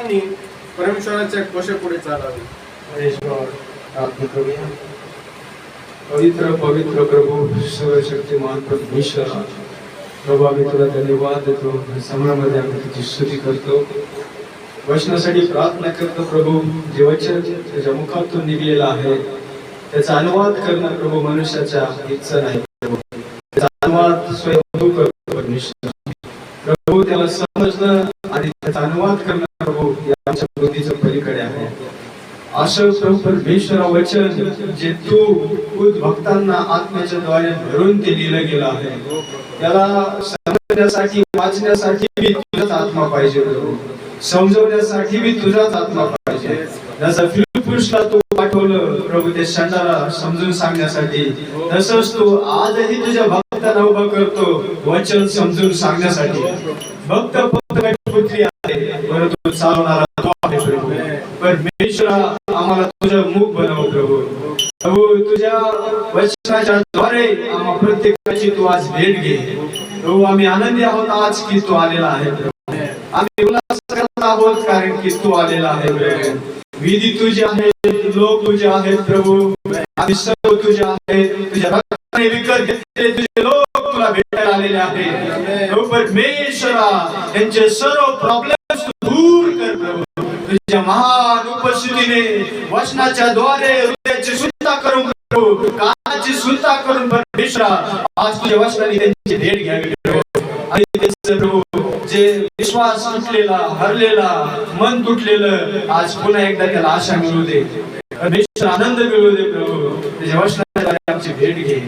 सर्वांनी परमेश्वराच्या कशापुढे चालावे. प्रार्थना करूया. पवित्र पवित्र प्रभू सर्वशक्तिमान परमेश्वर, प्रभू आम्ही तुला धन्यवाद देतो. समोरामध्ये आम्ही तुझी स्तुती करतो, वचनासाठी प्रार्थना करतो. प्रभू जे वचन तुझ्या मुखातून निघलेलं आहे त्याचा अनुवाद करणं प्रभू मनुष्याच्या इच्छा नाही. त्याचा अनुवाद स्वयं तू करतो परमेश्वर. प्रभू त्याला समजणं आणि त्याचा अनुवाद करणं प्रभू या आमच्या बुद्धीच्या पलीकडे आहे. असं प्रभू परमेश्वर वचन जे तू खुद भक्तांना आत्म्याच्या द्वारे भरून ते लिहिलं गेलं आहे, त्याला समजण्यासाठी वाचण्यासाठी मी तुझाच आत्मा पाहिजे प्रभू, समजवण्यासाठी मी तुझाच आत्मा पाहिजे. जसं फिलिप्पुसला तू पाठवलं प्रभू ते षंडाला समजून सांगण्यासाठी, तसंच तू आजही तुझ्या भक्तांना उभा करतो वचन समजून सांगण्यासाठी. भक्त फक्त पुत्री आहे परंतु चालवणारा तो आहे प्रभू. परमेश्वरा आम्हाला तुझं मुख बनव प्रभू. प्रभू तुझ्या वचनाच्या द्वारे आम्हा प्रत्येकाची तू आज भेट घे प्रभू. आम्ही आनंदी आहोत आज की तू आलेला आहे प्रभू. आम्ही उल्हास करत आहोत कारण की तू आलेला आहे प्रभू. विधी तुझे आहेत, लोक तुझे आहेत प्रभू. आम्ही सर्व तुझे आहेत. तुझ्या रक्ताने विकत घेतलेले तुझे लोक तुला भेटायला आलेले आहेत प्रभू. परमेश्वरा त्यांचे सर्व प्रॉब्लेम्स दूर कर प्रभू. तुझ्या महान उपस्थितीने वचनाच्या द्वारे हृदयाची सुलता करून प्रभू, कानाची सुलता करून परमेश्वरा आज तुझ्या वचनाने त्यांची भेट घ्यावी प्रभू. आणि त्याचे प्रभू जे विश्वास तुटलेला, हरलेला, मन तुटलेलं आज पुन्हा एकदा त्याला आशा मिळू दे परमेश्वर, आनंद मिळू दे प्रभू. तुझ्या वचनाद्वारे आमची भेट घे.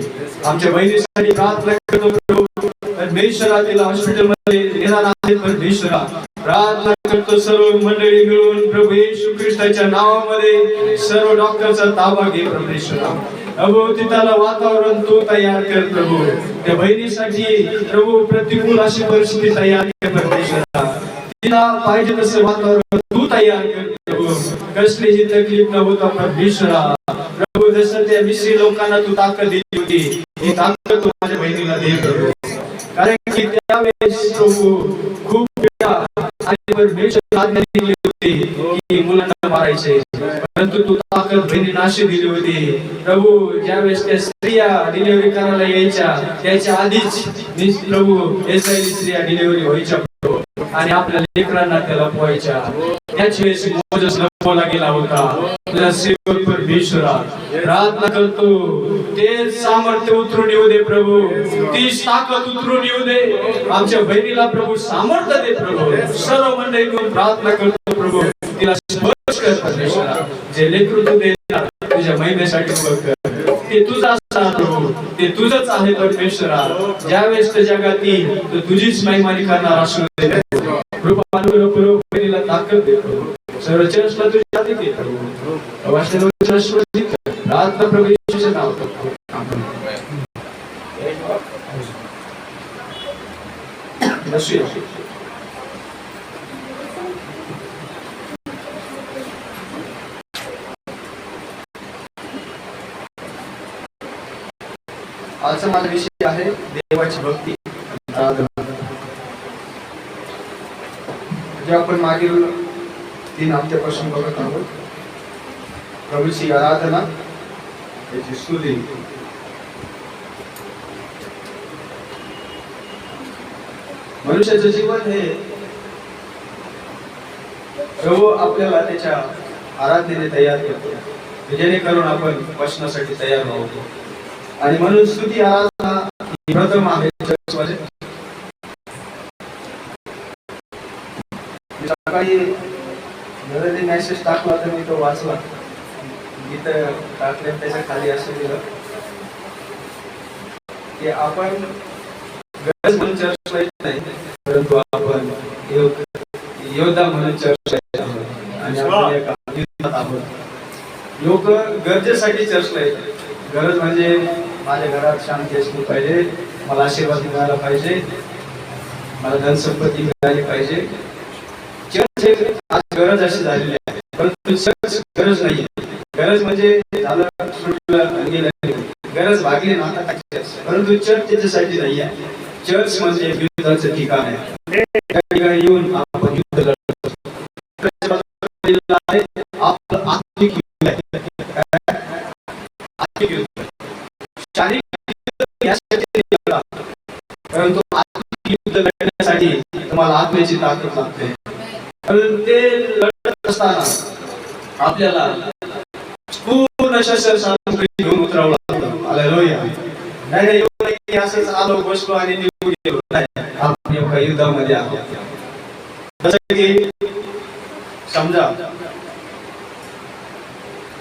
आमच्या बहिणीसाठी प्रार्थना करतो प्रभू. परमेश्वरा तिला हॉस्पिटलमध्ये येणार आहे परमेश्वरा. प्रार्थना करतो सर्व मंडळी मिळून प्रभू येशू ख्रिस्ताच्या नावामध्ये सर्व डॉक्टरचा ताबा घे परमेश्वरा. प्रभू तिथलं वातावरण तू तयार कर प्रभू. त्या बहिणीसाठी प्रभू प्रतिकूल अशी परिस्थिती तयार कर परमेश्वरा. तिला पाहिजे तसं वातावरण तू तयार कर प्रभू. कसलीही तकलीफ न होता परमेश्वरा. प्रभू जसं त्या मिस्री लोकांना तू ताकद दिली होती, ही ताकद तू माझ्या बहिणीला दे प्रभू. कारण की त्यावेळेस प्रभू खूप आणि परमेश्वर आज्ञा दिली होती की मुलांना मारायचे, परंतु तू ताकद बहिणींना अशी दिली होती प्रभू. ज्यावेळेस त्या स्त्रिया डिलिव्हरी करायला यायच्या त्याच्या आधीच प्रभू इस्रायली स्त्रिया डिलिव्हरी व्हायच्या आणि आपल्या लेकरांना त्याला पोहायच्या. त्याच वेळेस मोजेस लपवला गेला होता. तुझ्या सेवक परमेश्वरा प्रार्थना करतो ते सामर्थ्य उतरून येऊ दे प्रभू. ती ताकद उतरून येऊ दे. आमच्या बहिणीला प्रभू सामर्थ्य दे प्रभू. सर्व मंडळी घेऊन प्रार्थना करतो प्रभू. तिला स्पर्श कर परमेश्वरा. जे लेकरू तू देणार तुझ्या महिमेसाठी कर. ते तुझं असणार प्रभू, ते तुझंच आहे परमेश्वरा. ज्यावेळेस त्या जगात येईल तर तुझीच महिमानी करणार असू दे कृपा अनुग्रह बहिणीला ताकद दे प्रभू. सर्व चर्चला तुझी आधी दे प्रभू. वाचनाला आशीर्वाद दे. प्रार्थना प्रभू येशूच्या नावात आमेन. आजचा माझा विषय आहे देवाची भक्ती आराधना. जे आपण मागील 3 हप्त्यापासून बघत आहोत प्रभूची आराधना, त्याची स्तुती. मनुष्याचं जीवन हे प्रभू आपल्याला त्याच्या आराधनेने तयार करतो जेणेकरून आपण वचनासाठी तयार राहतो. आणि म्हणून स्तुती आराधना ही प्रथम आहे चर्चमध्ये. सकाळी घराने मेसेज टाकला तर मी तो वाचला. इथं टाकल्या त्याच्या खाली असं दिलं की आपण गरज म्हणून चर्चला येत नाही, परंतु आपण योद्धा म्हणून चर्चला येत आहोत. आणि आपण एका युद्धात आहोत. लोक गरजेसाठी चर्चला येतात. गरज म्हणजे माझ्या घरात शांती असली पाहिजे, मला आशीर्वाद मिळाला पाहिजे, मला धनसंपत्ती मिळाली पाहिजे. चर्च आज गरज अशी झालेली आहे, परंतु चर्च गरज नाही. गरज म्हणजे झालं सुटलं गेलं, गरज भागली ना आता चर्च. परंतु चर्च त्याच्यासाठी नाही आहे. चर्च म्हणजे युद्धाचं ठिकाण आहे. त्या ठिकाणी येऊन आपण युद्ध लढतो. शारीरिक युद्ध. शारीरिक युद्ध यासाठी नाही लढा, परंतु आत्मिक युद्ध लढण्यासाठी तुम्हाला आत्म्याची ताकद लागते. कारण ते लढत असताना आपल्याला पूर्ण शस्त्र सामग्री घेऊन उतरावं लागतं. हालेलुया. नाही एवढं की असंच आलो बसलो आणि निघून गेलो नाही. आपण एका युद्धामध्ये आहोत. जसं की समजा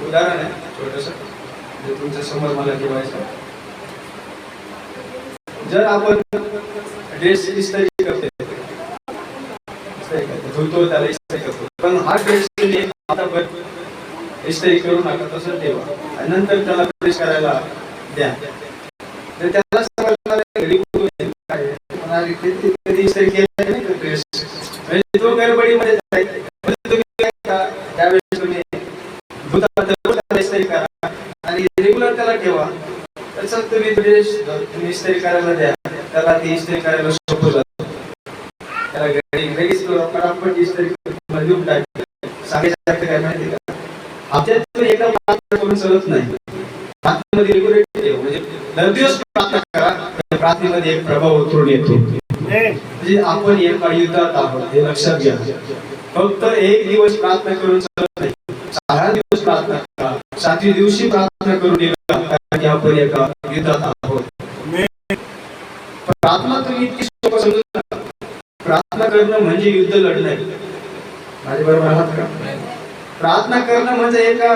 उदाहरण आहे छोटस तुमच्या समोर मला ठेवायचं. जर आपण ड्रेस इस्त्री करते धुतो त्याला इस्त्री करतो, पण हा ड्रेस तुम्ही आता इस्त्री करू नका, तसं ठेवा आणि नंतर त्याला प्रेस करायला द्या. तर त्याला समजणार घरी कधी इस्त्री केली नाही ड्रेस, म्हणजे तो गडबडीमध्ये त्यावेळेस तुम्ही धुता इस्त्री करा आणि रेग्युलर त्याला ठेवा. तसंच तुम्ही ड्रेस इस्त्री करायला द्या, त्याला ती इस्त्री करायला सोपं जातं. त्याला लगेच पटापट इस्त्री देऊन टाकते. सांगायचं काय माहिती का, आपल्यात एकदा प्रार्थना करून चालत नाही. प्रार्थनेमध्ये रेग्युलर ठेव, म्हणजे दर दिवस प्रार्थना करा, त्या प्रार्थनेमध्ये एक प्रभाव उतरून येतो. म्हणजे आपण एका युद्धात आहोत हे लक्षात घ्या. फक्त एक दिवस प्रार्थना करून चालत नाही, 6 दिवस प्रार्थना करा, 7व्या दिवशी प्रार्थना करून निघा, कारण की आपण एका युद्धात आहोत. प्रार्थना तुम्ही इतकी सोपं समजू नका. प्रार्थना करणं म्हणजे युद्ध लढणं. माझ्या बरोबर आहात का? प्रार्थना करणं म्हणजे एका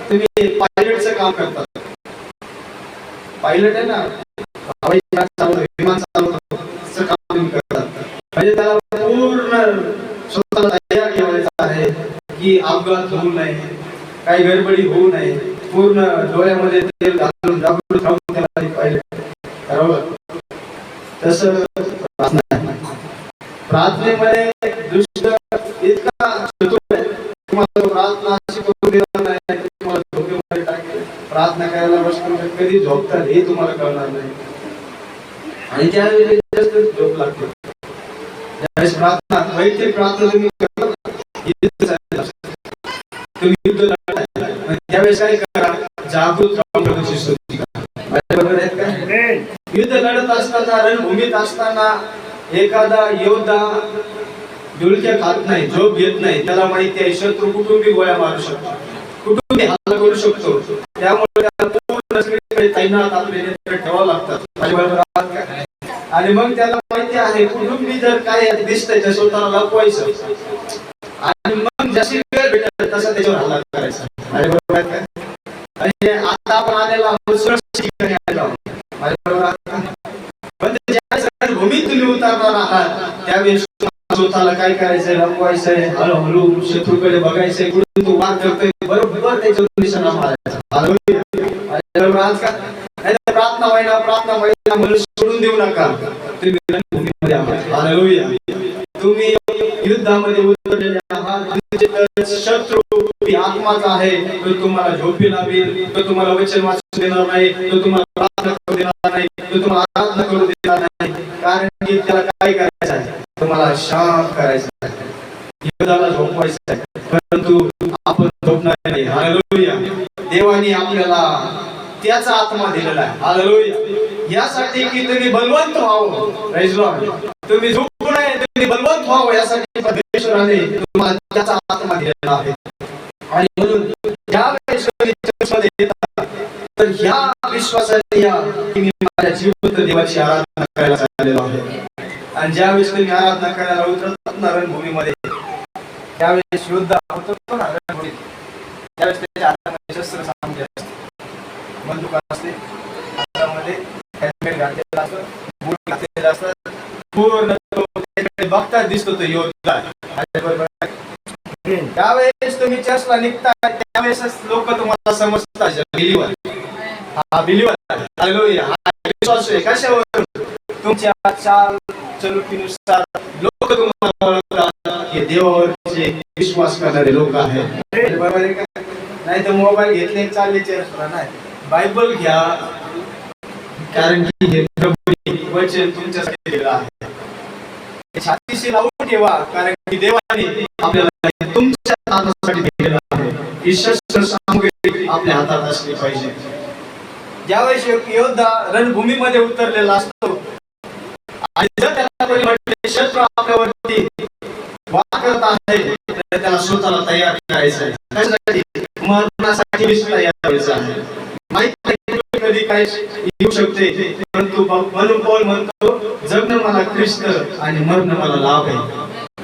तुम्ही पायलटचं काम करतात. पायलट आहे ना, हवाई जहाज चालवतो, विमान चालवतो, असं काम तुम्ही करतात. म्हणजे त्याला पूर्ण स्वतःला तयार ठेवायचं आहे की अपघात होऊ नये, काही गडबडी होऊ नये, पूर्ण डोळ्यामध्ये तेल घालून जागृत राहून त्याला पायलट करावं. तसं प्रार्थनेमध्ये दुष्ट इतका चतुर आहे, तुम्हाला प्रार्थना अशी करू देणार नाही, तुम्हाला झोपेमध्ये टाकेल. प्रार्थना करायला बसतो तर कधी झोपतात हे तुम्हाला कळणार नाही आणि त्यावेळी जास्त झोप लागते. ज्यावेळेस प्रार्थना वैयक्तिक प्रार्थना तुम्ही करता, तुम्ही युद्ध लढताय, त्यावेळेस काय करा, जागृत राहून प्रभूची स्तुती करा. बरोबर आहेत का? युद्ध लढत असताना, रणभूमीत असताना एखादा योद्धा डुलक्या खात नाही, झोप घेत नाही. त्याला माहिती आहे शत्रू कुठूनही गोळ्या मारू शकतो, कुठूनही हल्ला करू शकतो. त्यामुळे त्याला पूर्ण सगळीकडे तैनात आपले नेत्र ठेवावं लागतात. आणि मग त्याला माहिती आहे कुठूनही जर काय दिसतंय तर स्वतःला लपवायचं आणि मग जशी वेळ भेटेल तसा त्याच्यावर हल्ला करायचा. बरोबर आहे का? आणि आता आपण आलेला आहोत सुरक्षित ठिकाणी आलेलो आहोत. बरोबर आहे का? पण ज्यावेळेस रणभूमीत तुम्ही उतरणार आहात त्यावेळेस स्वतःला काय करायचंय, लपवायचंय, हळूहळू शत्रूकडे बघायचंय, कुठून तो वार करतोय बरोबर त्याच्यावर निशाणा मारायचा. बरोबर आहात का? प्रार्थना व्हायला म्हणून सोडून देऊ नका. तुम्ही रणभूमीमध्ये आहात. हालेलुया. तुम्ही युद्धामध्ये उतरलेले आहात. शत्रू आत्माचा आहे, तो तुम्हाला झोपी लावेल, तो तुम्हाला वचन वाचू देणार नाही, तो तुम्हाला प्रार्थना करू देणार नाही, तो तुम्हाला आराधना करू देणार नाही. कारण की त्याला काय करायचं आहे, तुम्हाला शांत करायचं आहे, युद्धाला झोपवायचं आहे. परंतु आपण झोपणार नाही. हालेलुया. देवाने आपल्याला त्याचा आत्मा दिलेला आहे. हालेलुया. यासाठी की तुम्ही बलवंत व्हावं. Praise Lord. तुम्ही झोपू नये, तुम्ही बलवंत व्हावं यासाठी परमेश्वराने तुम्हाला त्याचा आत्मा दिलेला आहे. आणि म्हणून ज्यावेळेस तुम्ही चर्चमध्ये येतात तर ह्या विश्वासाने या की मी माझ्या जिवंत देवाची आराधना करायला चाललेलो आहे. आणि ज्यावेळेस तुम्ही आराधना करायला उतरतात ना रणभूमीमध्ये, त्यावेळेस युद्ध होतो ना रणभूमीत, त्यावेळेस त्याच्या हातामध्ये शस्त्र सामग्री असते, बंदूक असते, हातामध्ये हेल्मेट घातलेलं असतं, बूट घातलेले असतात, पूर्ण बघता दिसतो तो योद्धा. त्यावेळेस तुम्ही चर्चला निघता त्यावेळेस लोक तुम्हाला समजतात बिलीवर. हा बिलीवर. हालेलुया. हा विश्वास आहे. कशावर? तुमच्या चाल चलुकीनुसार लोक तुम्हाला ओळखतात की देवावरचे विश्वास करणारे लोक आहेत. बरोबर आहे का? नाही तर मोबाईल घेतले चालले चर्चला नाही, बायबल घ्या, कारण की हे प्रभू वचन तुमच्यासाठी दिलेलं आहे. छातीशी लावून ठेवा, कारण की देवाने आपल्याला तुमच्या हातासाठी दिलेलं आहे. ही शस्त्र सामग्री आपल्या हातात असली पाहिजे. ज्यावेळेस एक योद्धा रणभूमीमध्ये उतरलेला असतो आणि जर त्याला कोणी म्हटले शस्त्र आपल्यावरती वार करत आहे तर त्याला स्वतःला तयार करायचं आहे. कशासाठी? मरणासाठी तयार करायचं आहे. माहित नाही कधी काय येऊ शकते, परंतु म्हणून पौल म्हणतो जगणं मला ख्रिस्त आणि मरणं मला लाभ आहे.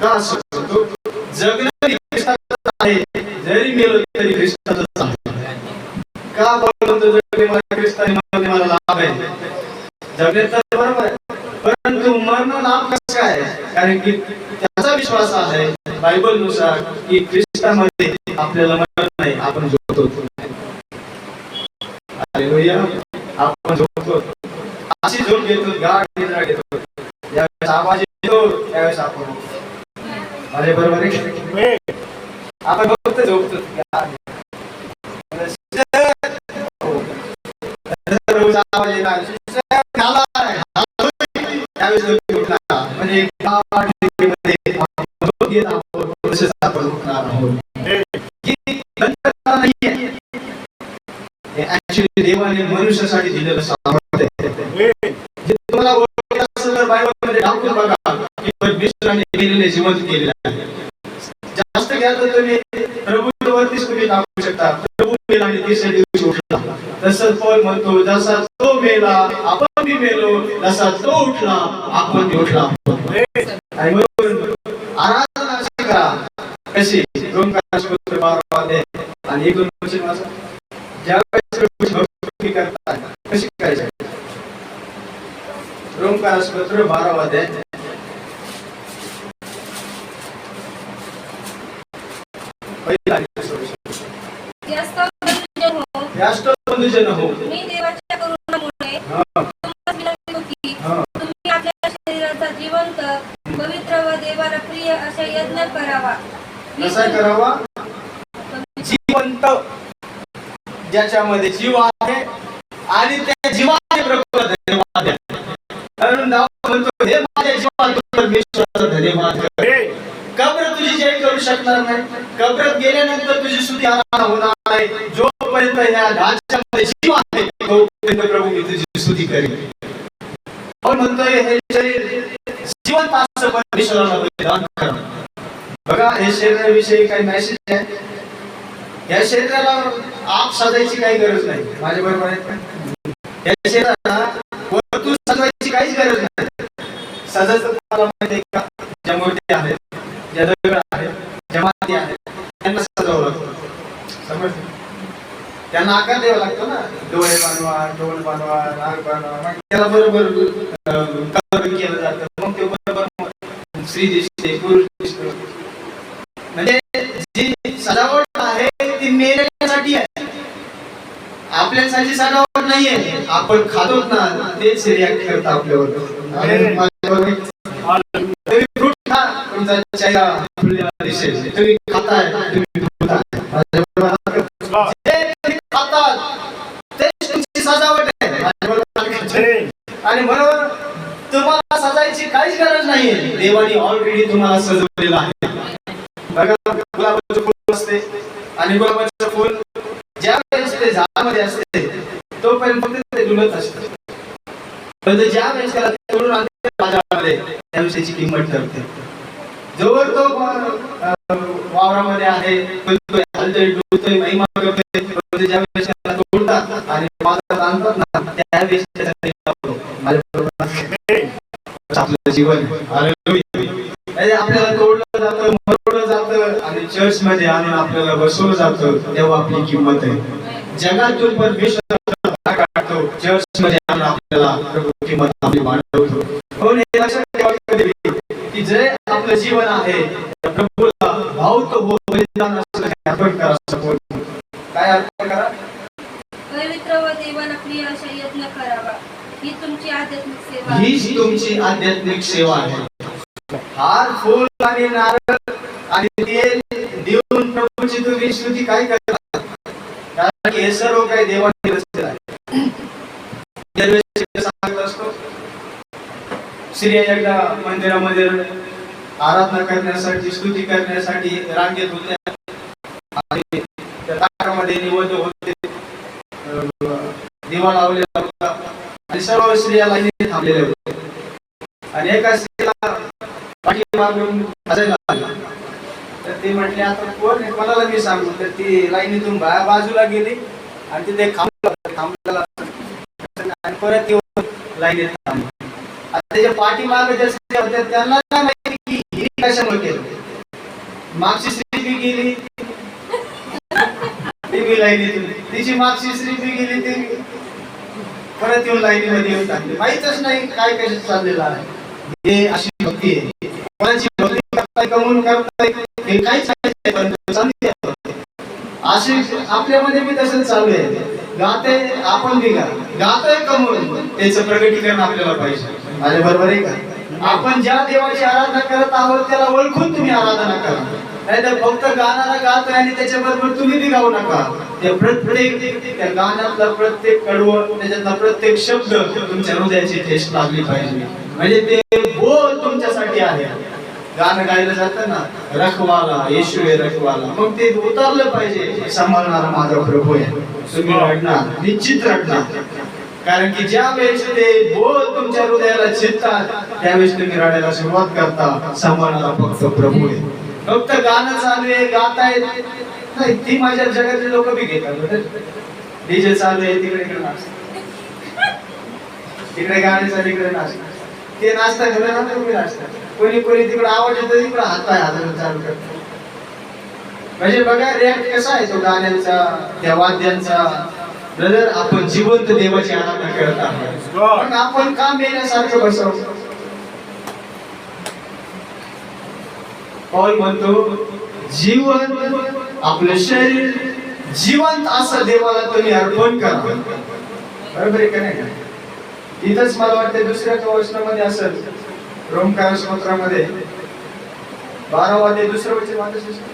का असं म्हणतो? जगणं ख्रिस्ताचं आहे, जरी मेलो तरी ख्रिस्ताचंच आहे. का पौल म्हणतो जगणे मला ख्रिस्त आणि मरणे मला लाभ आहे? जगणे तर बरोबर आहे, परंतु मरण लाभ कसं काय? कारण की त्याचा विश्वास आहे बायबल नुसार की ख्रिस्तामध्ये आपल्याला मरण नाही, आपण झोपतो. हालेलुया, आपण झोपतो. अशी झोप घेतो, गाढ निद्रा घेतो. ज्यावेळेस आवाज येतो त्यावेळेस आपण माझ्या बरोबर आहे. आपण फक्त झोपतो. आवाज येणार त्यावेळेस म्हणजे देवाने मनुष्यासाठी दिलेलं सामर्थ्य आहे. तुम्हाला बायबलमध्ये दाखवून बघा की परमेश्वराने केलेले जिवंत केलेले आहे. जास्त घ्या तर तुम्ही प्रभूवरतीच तुम्ही दाखवू शकता. प्रभू मेला आणि तिसऱ्या दिवशी उठला. तसंच पौल म्हणतो जसा तो मेला आपण बी मेलो, जसा तो उठला आपण बी उठला. आणि म्हणून आराधना अशी करा. कशी? रोमकारासपत्र 12 अध्याय आणि 1-2 वचन वाचा. ज्यावेळेस प्रभूची भक्ती करता कशी करायची? रोमकारासपत्र 12 अध्याय पहिला बंधुजन हो, मी देवाच्या करुणामुळे तुम्हाला विनंती की तुम्ही आपल्या शरीराचा जिवंत, पवित्र व देवाला प्रिय असा यज्ञ करावा. कसा करावा? जिवंत, ज्याच्यामध्ये जीव आहे आणि त्या जीवाने प्रभूला धन्यवाद द्या. म्हणून दाऊद म्हणतो हे माझ्या जीवाला परमेश्वराचा धन्यवाद कर. कब्र तुझी जय करू शकणार नाही. कब्रात गेल्यानंतर तुझी स्तुती आराधना होणार नाही. जोपर्यंत या ढाच्यामध्ये जीव आहे तोपर्यंत प्रभू मी तुझी स्तुती करेन. पण म्हणतोय हे शरीर जिवंत असं परमेश्वराला बलिदान करा. बघा हे शरीराविषयी काही मेसेज आहे. या शरीराला आप सजायची काही गरज नाही. माझ्या बरोबर आहेत का? या शरीराला वस्तू सजवायची काहीच गरज नाही. सजायचं तुम्हाला माहिती आहे का? ज्या मूर्ती आहेत, ज्या दगड आहेत, ज्या माती आहेत, त्यांना सजावं लागतं. समजलं? त्यांना आकार द्यावा लागतो ना. डोळे बनवा, डोळ बनवा, नाक बनवा, मग त्याला बरोबर कलर केलं जातं. मग ते बरोबर स्त्री दिसते, पुरुष दिसतो. म्हणजे जी सजावट आहे ती मेल्यासाठी आहे, आपल्यासाठी सजावट नाहीये. आपण खातो ना तेच रिॲक्ट करतं आपल्यावर. फ्रूट खा, तुमचा चेहरा फुललेला दिसेल. तुम्ही खाताय, तुम्ही फुलताय. सजावट आहे. आणि म्हणून तुम्हाला सजायची काहीच गरज नाहीये. देवाने ऑलरेडी तुम्हाला सजवलेलं आहे. बघा गुलाबाचं फुल असते आणि गुलाबाचं फुल ज्या वेळेस ते झाडामध्ये असते तोपर्यंत फक्त ते डुलत असते. पण ज्या वेळेस त्याला तोडून आणते बाजारामध्ये त्या विषयीची किंमत ठरते. जोवर तो वावरामध्ये आहे, हलतोय, डुलतोय, महिमा करतोय, ज्या वेळेस त्याला तोडतात आणि बाजारात आणतात ना त्यावेळेस आपलं जीवन आपल्याला तोडलं जातं, मरवलं जातं आणि चर्च मध्ये आणून आपल्याला बसवलं जातं. तेव्हा आपली किंमत आहे. जगातून परमेश्वर काढतो, चर्च मध्ये आणून आपल्याला किंमत आपली वाढवतो. म्हणून हे लक्षात ठेवा की जे आपलं जीवन आहे प्रभूला भावतो हो, बलिदान असं अर्पण करा. काय अर्पण करा? पवित्र व देवाला प्रिय असा यज्ञ करावा. ही तुमची आध्यात्मिक सेवा. हीच तुमची आध्यात्मिक सेवा आहे. हार, फूल आणि नारळ आणि तेल देऊन प्रभूची तुम्ही स्तुती काय करता? कारण की हे सर्व काही देवाने रचलेलं आहे. दरवेळेस सांगत असतो स्त्रिया एकदा मंदिरामध्ये आराधना करण्यासाठी, स्तुती करण्यासाठी रांगेत होत्या आणि त्या ताटामध्ये निवड होते. दिवा लावलेला होता आणि सर्व स्त्रिया लाईनीत थांबलेल्या होत्या आणि एका स्त्रीला पाठीमागून हसायला लागला. तर ती म्हटली आता कोण आहे, कोणाला मी सांगू. तर ती लाईनीतून बाजूला गेली आणि तिथे थांबलेला आणि परत येऊन लाईनीत थांबली. आता त्याच्या पाठीमागे ज्या स्त्रिया होत्या त्यांना काय माहिती की ही कशामुळे केलं. मागची स्त्री बी गेली, ती बी लाईनीतून, तिची मागची स्त्री बी गेली, ती परत येऊन लाईनीमध्ये येऊन टाकली. माहीतच नाही काय कशात चाललेलं आहे. हे अशी भक्ती आहे. कोणाची भक्ती करताय, कमवून करताय, हे काहीच नाही. असे आपल्यामध्ये बी तसंच चालू आहे. गाते आपण बी गातोय कमवून, त्याचं प्रगटीकरण आपल्याला पाहिजे. माझ्या बरोबर आहे का? आपण ज्या देवाची आराधना करत आहोत त्याला ओळखून तुम्ही आराधना करा. नाहीतर फक्त गाणारा गातोय आणि त्याच्याबरोबर तुम्ही बी गाऊ नका. त्या प्रत्येक त्या गाण्यातला प्रत्येक कडवं, त्याच्यातला प्रत्येक शब्द तुमच्या हृदयाची ठेस लागली पाहिजे. म्हणजे ते बोल तुमच्यासाठी आहे. गाणं गायलं जातं ना, रखवाला येशू आहे रखवाला, मग ते उतरलं पाहिजे. सांभाळणारा माझा प्रभू आहे. तुम्ही रडणार, निश्चित रडणार. कारण की ज्या वेळेस ते बोल तुमच्या हृदयाला चिरतात त्यावेळेस तुम्ही रडायला सुरुवात करता. सांभाळणारा फक्त प्रभू आहे. फक्त गाणं चालू आहे, गातायत नाही, ती माझ्या जगातले लोक बी घेतात. डीजे चालू आहे, तिकडे इकडे नाचतात, तिकडे गाणे चालू इकडे नाचतात. ते नाचता घालून ना तुम्ही नाचता. कोणी तिकडे आवाज येतो, तिकडे हातपाय हाताला चालू करतात. म्हणजे बघा रिॲक्ट कसा आहे तो गाण्यांचा, त्या वाद्यांचा. ब्रदर, आपण जिवंत देवाची आराधना करत आहोत. मग आपण का मेल्यासारखं बसवतो? पौल म्हणतो जीवन, आपलं शरीर जिवंत असं देवाला तुम्ही अर्पण करा. बरोबर आहे का नाही? इथंच मला वाटतं दुसऱ्या वचनामध्ये असेल, रोमकारास पत्रामध्ये 12 अध्याय 2 वचन वाचलं.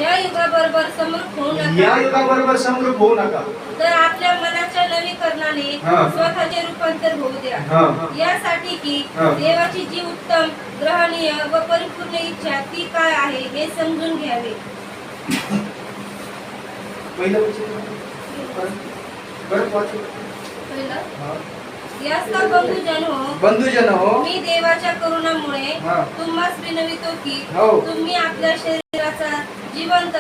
या युगाबरोबर समरूप होऊ नका. या युगाबरोबर समरूप होऊ नका. तर आपल्या मनाच्या नवीकरणाने स्वतःचे रूपांतर होऊ द्या. यासाठी की देवाची जी उत्तम, ग्रहणीय व परिपूर्ण इच्छा ती काय आहे हे समजून घ्यावे. पहिलं वचन बरं वाचलं. यास्ता बंधुजन हो, मी देवाच्या करुणामुळे तुम्हास विनवितो की तुम्ही आपल्या शरीराचा जिवंत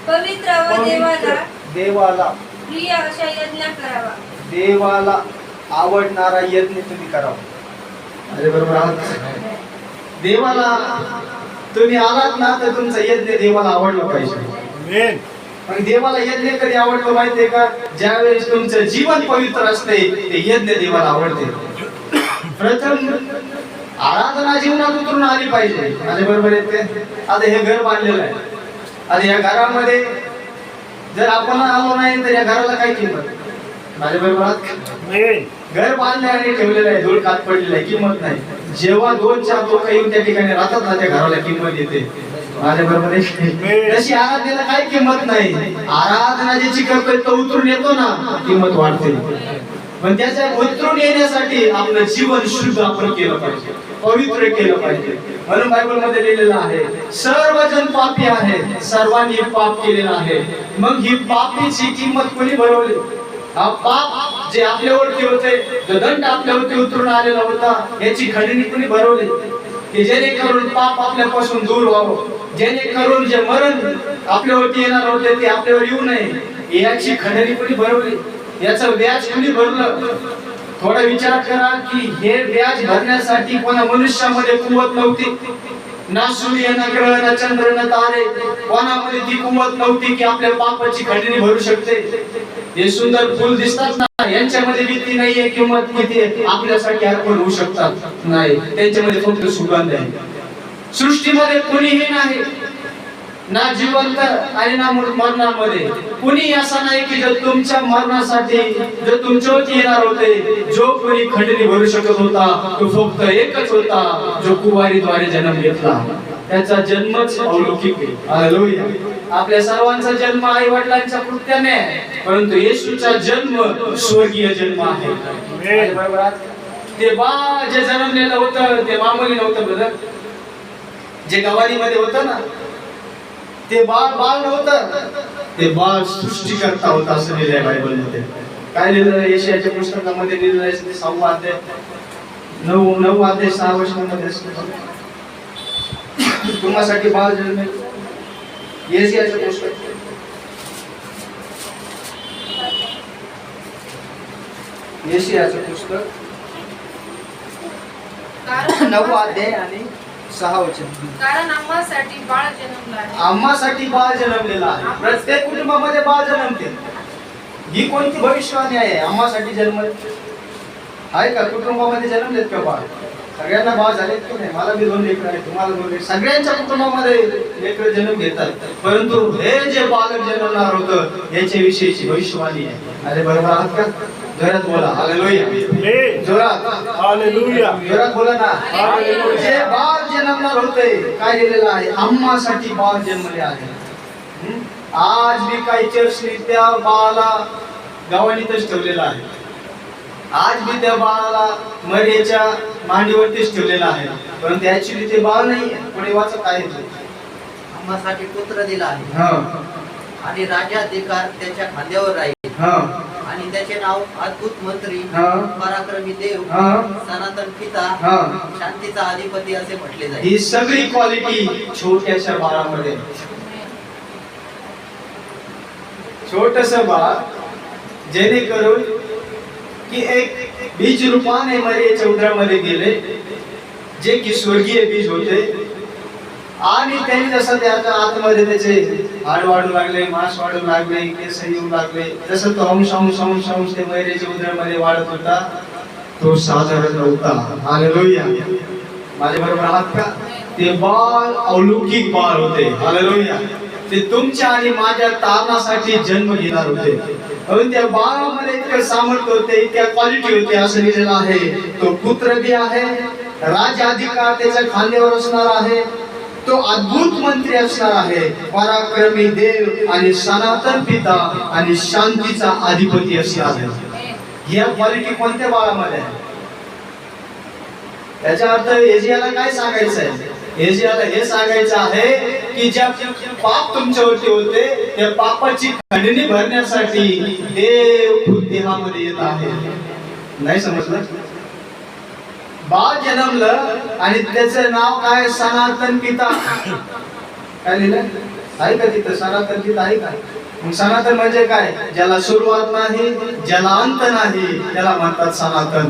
पवित्र व देवाला प्रिय अशा यज्ञ करावा. देवाला आवडणारा यज्ञ तुम्ही करावा. अरे बरोबर आहात. देवाला तुम्ही आलात ना तर तुमचा यज्ञ देवाला आवडला पाहिजे. मग देवाला यज्ञ कधी आवडतो माहितीये का? ज्यावेळेस तुमचं जीवन पवित्र असते ते यज्ञ देवाला आवडते. प्रथम आराधना जीवनात उतरून आली पाहिजे. माझ्या बरोबर येते. आता हे घर बांधलेलं आहे. आता या घरामध्ये जर आपण आलो नाही तर या घराला काय किंमत? माझ्या बरोबर घर बांधले आणि ठेवलेलं आहे, धूळ खात पडलेलं आहे, किंमत नाही. जेव्हा 2-4 लोक येऊन त्या ठिकाणी राहतात ना त्या घराला किंमत येते. माझ्या बरोबर तशी आराधनेला काय किंमत नाही. आराधना ज्याची करतोय तो उतरून येतो ना, किंमत वाढते. पण त्याच्या उतरून येण्यासाठी आपलं जीवन शुद्ध आपण केलं पाहिजे, पवित्र केलं पाहिजे. म्हणून बायबल मध्ये लिहिलेलं आहे सर्वजण पापी आहेत, सर्वांनी पाप केलेलं आहे. मग ही पापीची किंमत कोणी भरवली? हा पाप जे आपल्यावरती होते, जो दंड आपल्यावरती उतरून आलेला होता, याची खंडणी कोणी भरवली? की जेणेकरून पाप आपल्यापासून दूर व्हावं, जेणेकरून जे मरण आपल्यावरती येणार होते ते आपल्यावर येऊ नये, याची खंडणी कोणी भरवली? याचं व्याज कोणी भरलं? थोडा विचार करा की हे व्याज भरण्यासाठी कोणा मनुष्यामध्ये कुवत नव्हती. ना सूर्य, ना ग्रह, ना चंद्र, ना तारे, कोणामध्ये ती कुवत नव्हती की आपल्या पापाची खंडणी भरू शकते. हे सुंदर फुल दिसतात ना, यांच्यामध्ये भीती नाहीये, किंमत किती आपल्यासाठी अर्पण होऊ शकतात नाही. त्यांच्यामध्ये फक्त सुगंध आहे. सृष्टीमध्ये कोणीही नाही, ना जिवंत आणि ना मरणामध्ये कुणी असा नाही की जर तुमच्या मरणासाठी जर तुमच्यावरती येणार होते, जो कोणी खंडणी भरू शकत होता तो फक्त एकच होता, जो कुवारीद्वारे जन्म घेतला. त्याचा जन्मच अलौकिक आहे. हालेलुया. आपल्या सर्वांचा जन्म आई वडिलांच्या कृत्याने आहे, परंतु येशूचा जन्म स्वर्गीय जन्म आहे. ते बाळ जे जन्मलेलं होतं ते मामुली नव्हतं ब्रदर. जे गवारीमध्ये होतं ना ते बाळ बाळ नव्हतं, ते बाळ सृष्टीकर्ता होता असं लिहिलंय बायबलमध्ये. काय लिहिलं यशायाच्या पुस्तकामध्ये लिहिलं आहे ते 6 अध्याय 9 अध्याय 6 वचनामध्ये असतं. तुम्हासाठी बाळ जन्मेल. यशायाचं पुस्तक यशायाचं पुस्तक 9 अध्याय आणि 6 वचन. कारण आम्हासाठी बाळ जन्मला आहे. आम्हासाठी बाळ जन्मलेला आहे. प्रत्येक कुटुंबामध्ये बाळ जन्मते. ही कोणती भविष्यवाणी आहे? आम्हासाठी जन्म आहे का? कुटुंबामध्ये जन्मलेत का बाळ? सगळ्यांना बाळ झालेत की नाही? मला बी 2 लेकरं आहेत, तुम्हाला 2 लेकरं. सगळ्यांच्या कुटुंबामध्ये लेकरं जन्म घेतात. परंतु हे जे बालक जन्मणार होतं याच्याविषयीची भविष्यवाणी आहे. अरे बरोबर आहात का? जोरात बोला हालेलुया. जोरात हालेलुया. जोरात बोला ना. जे बाळ जन्मणार होते काय लिहिलेलं आहे? आम्हासाठी बाळ जन्मले आहे. आज मी काही चर्चनी त्या बाळाला गव्हाणीतच ठेवलेला आहे. आज मी त्या बाळाला मर्याच्या मांडीवरतीच ठेवलेला आहे. परंतु ऍक्च्युली ते बाळ नाही. पुढे वाचत आहे. आम्हासाठी पुत्र दिला आहे हा आणि राज्याधिकार त्याच्या खांद्यावर राहील हा आणि त्याचे नाव अद्भुत मंत्री, हा. पराक्रमी देव, हा. सनातन पिता, हा. शांतीचा अधिपती असे म्हटले जाईल. ही सगळी क्वालिटी छोट्याशा बाळामध्ये. छोटस बाळ जेणेकरून की एक बीज रूपाने मरियेच्या उदरामध्ये गेले, जे की स्वर्गीय बीज होते. आणि त्यांनी जसं त्याच्या आतमध्ये त्याचे हाड वाढू लागले, मांस वाढू लागले, केस येऊ लागले, जसं तो अंश अंश अंश अंश ते मरियेच्या उदरामध्ये वाढत होता, तो साधारण नव्हता. हालेलुया. माझ्या बरोबर आहात का? ते बाळ अलौकिक बाळ होते. हालेलुया. ते तुमच्या आणि माझ्या तारणासाठी जन्म घेणार होते. म्हणून त्या बाळामध्ये इतकं सामर्थ्य होते, इतक्या क्वालिटी होते. असं लिहिलेलं आहे तो पुत्र बी आहे, राज्याधिकार त्याच्या खांद्यावर असणार आहे, तो अद्भुत मंत्री असणार आहे, पराक्रमी देव आणि सनातन पिता आणि शांतीचा अधिपती असणार आहे. या क्वालिटी कोणत्या बाळामध्ये आहे? त्याचा अर्थ एजियाला काय सांगायचं आहे? एजियाला हे सांगायचं आहे की ज्या पाप तुमच्यावरती होते त्या पापाची खंडणी भरण्यासाठी देव देहामध्ये येत आहे. नाही समजलं? बाळ जन्मलं आणि त्याचं नाव काय? सनातन पिता. काय लिहिलं आहे का तिथं? सनातन पिता आहे का? मग सनातन म्हणजे काय? ज्याला सुरुवात नाही, ज्याला अंत नाही, त्याला म्हणतात सनातन.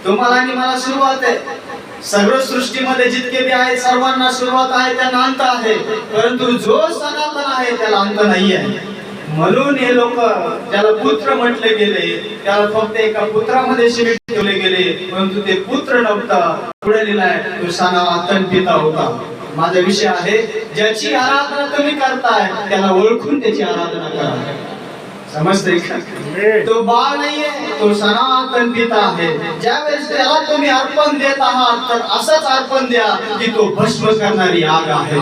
तुम्हाला आणि मला सुरुवात आहे. सर्व सृष्टीमध्ये जितके बी आहेत सर्वांना सुरुवात आहे, त्यांना अंत आहे. परंतु जो सनातन आहे त्याला अंत नाही आहे. म्हणून हे लोक ज्याला पुत्र म्हटले गेले त्याला फक्त एका पुत्रामध्ये शिमिट ठेवले गेले. परंतु ते पुत्र नव्हता. पुढे लिहिलाय तो सनातन पिता होता. माझा विषय आहे ज्याची आराधना तुम्ही करताय त्याला ओळखून त्याची आराधना करा. समजते का? तो बाळ नाहीये, तो सनातन पिता आहे. ज्यावेळेस त्याला तुम्ही अर्पण देत आहात तर असंच अर्पण द्या की तो भस्म करणारी आग आहे.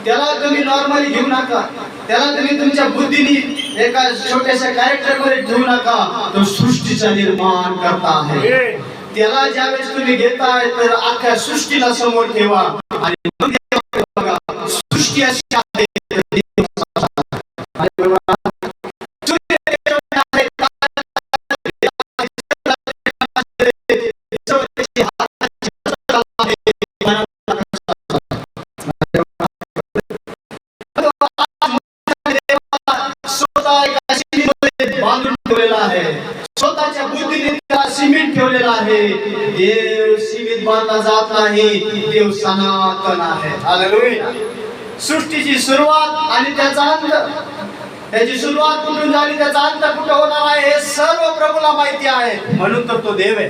त्याला तुम्ही नॉर्मली घेऊ नका. त्याला तुम्ही तुमच्या बुद्धीने एका छोट्याशा कॅरेक्टर मध्ये ठेवू नका. तो सृष्टीचा निर्माण करता आहे. त्याला ज्यावेळेस तुम्ही घेताय तर अख्ख्या सृष्टीला समोर ठेवा आणि सृष्टी अशी आहे. बांधून ठेवलेला आहे. स्वतःच्या बुद्धीने त्याला सिमेंट ठेवलेला आहे. देव सीमित बांधला जात नाही. देव सनातन आहे. हालेलुया. सृष्टीची सुरुवात आणि त्याचा अंत, त्याची सुरुवात कुठून झाली, त्याचा अंत कुठं होणार आहे हे सर्व प्रभूला माहिती आहे. म्हणून तर तो देव आहे.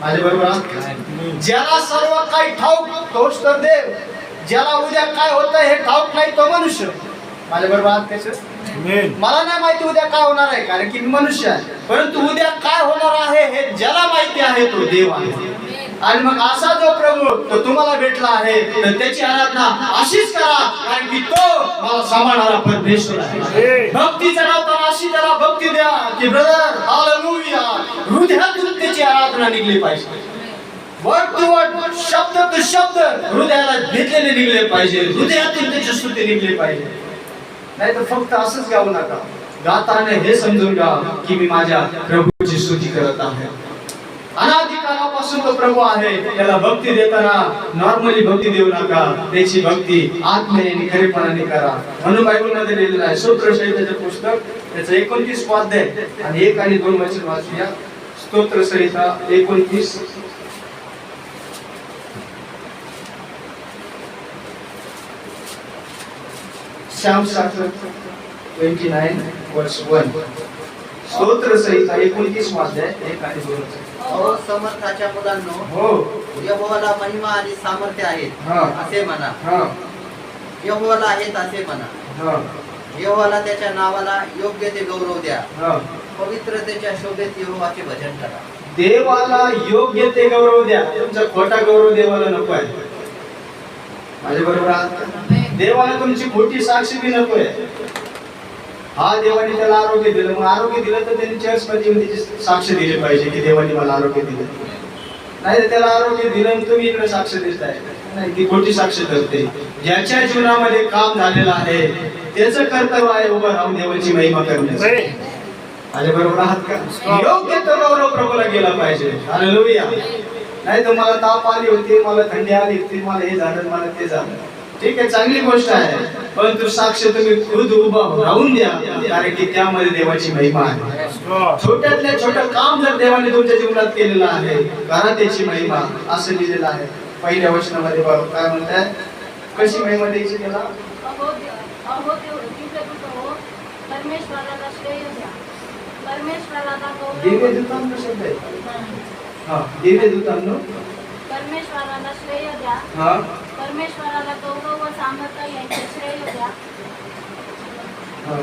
माझ्या बरोबर ज्याला सर्व काही ठाऊक तोच तर देव. ज्याला उद्या काय होतं हे ठाऊक नाही तो मनुष्य. माझ्या बरोबर कसं? मला नाही माहिती उद्या काय होणार आहे कारण की मी मनुष्य आहे. परंतु उद्या काय होणार आहे हे ज्याला माहिती आहे तो देव आहे. आणि मग असा जो प्रभू तो तुम्हाला भेटला आहे तर त्याची आराधना अशीच करा कारण की तो मला सांभाळणारा परमेश्वर आहे. भक्तीचा नाव अशी त्याला भक्ती द्या की ब्रदर हालेलुया हृदयातून त्याची आराधना निघली पाहिजे. वर्ड टू वर्ड, शब्द टू शब्द हृदयाला घेतलेले निघले पाहिजे, हृदयातून त्याची स्तुती निघली पाहिजे. नाही तर फक्त असंच गाऊ नका. गाताना हे समजून घ्या की मी माझ्या प्रभूची स्तुती करत आहे. अनादी कालापासून तो प्रभू आहे. त्याला भक्ती देताना नॉर्मली भक्ती देऊ नका, त्याची भक्ती आत्मेने खरेपणाने करा. म्हणून बायबल मध्ये लिहिलेलं आहे स्तोत्रसंहितेचे पुस्तक, त्याचं 29 अध्याय आणि 1 आणि 2 वचन वाचूया. स्तोत्रसंहिता 29 Psalm 29 verse 1. स्तोत्रसंहिता 29 अध्याय 1 आणि 2 वचन. अहो समर्थाच्या मुलांनो, हो, यहोवाला महिमा आणि सामर्थ्य आहेत हा. असे म्हणा. हा, यहोवाला आहेत असे म्हणा. हा, यहोवाला त्याच्या नावाला योग्य ते गौरव द्या. हा. पवित्रतेच्या शोभेत यहोवाचे भजन करा. देवाला योग्य ते गौरव द्या. तुमचा खोटा गौरव देवाला नको आहे. माझ्या बरोबर आहात का? देवाला तुमची खोटी साक्षी बी नको आहे. हा देवाने त्याला आरोग्य दिलं, मग आरोग्य दिलं तर त्यांनी चर्च मध्ये येऊन त्याची साक्ष दिली पाहिजे की देवाने मला आरोग्य दिलं. नाही तर त्याला आरोग्य दिलं आणि तुम्ही इकडे साक्ष देताय, नाही, ती खोटी साक्ष करते. ज्याच्या जीवनामध्ये काम झालेलं आहे त्याचं कर्तव्य आहे उभं राहून देवाची महिमा करण्याचं. माझ्या बरोबर आहात का? योग्य तो गौरव प्रभूला गेला पाहिजे. हालेलुया. नाही तर मला ताप आली होती, मला थंडी आली होती, मला हे झालं, मला ते झालं. ठीक आहे, चांगली गोष्ट आहे, परंतु साक्ष तुम्ही खुद उभा राहून द्या, कारण की त्यामध्ये देवाची महिमा आहे. छोट्यातल्या छोटं काम जर देवाने तुमच्या जीवनात केलेलं आहे, करा त्याची महिमा, असं लिहिलेलं आहे. पहिल्या वचनामध्ये बघा काय म्हणताय, कशी महिमा द्यायची त्याला. परमेश्वराला श्रेय द्या. परमेश्वराला दिव्य दूतांनो शब्द आहे. हा, दिव्य दूतांनो परमेश्वराला श्रेय द्या. हा, परमेश्वराला गौरव व सामर्थ्य यांचे श्रेय द्या. हा.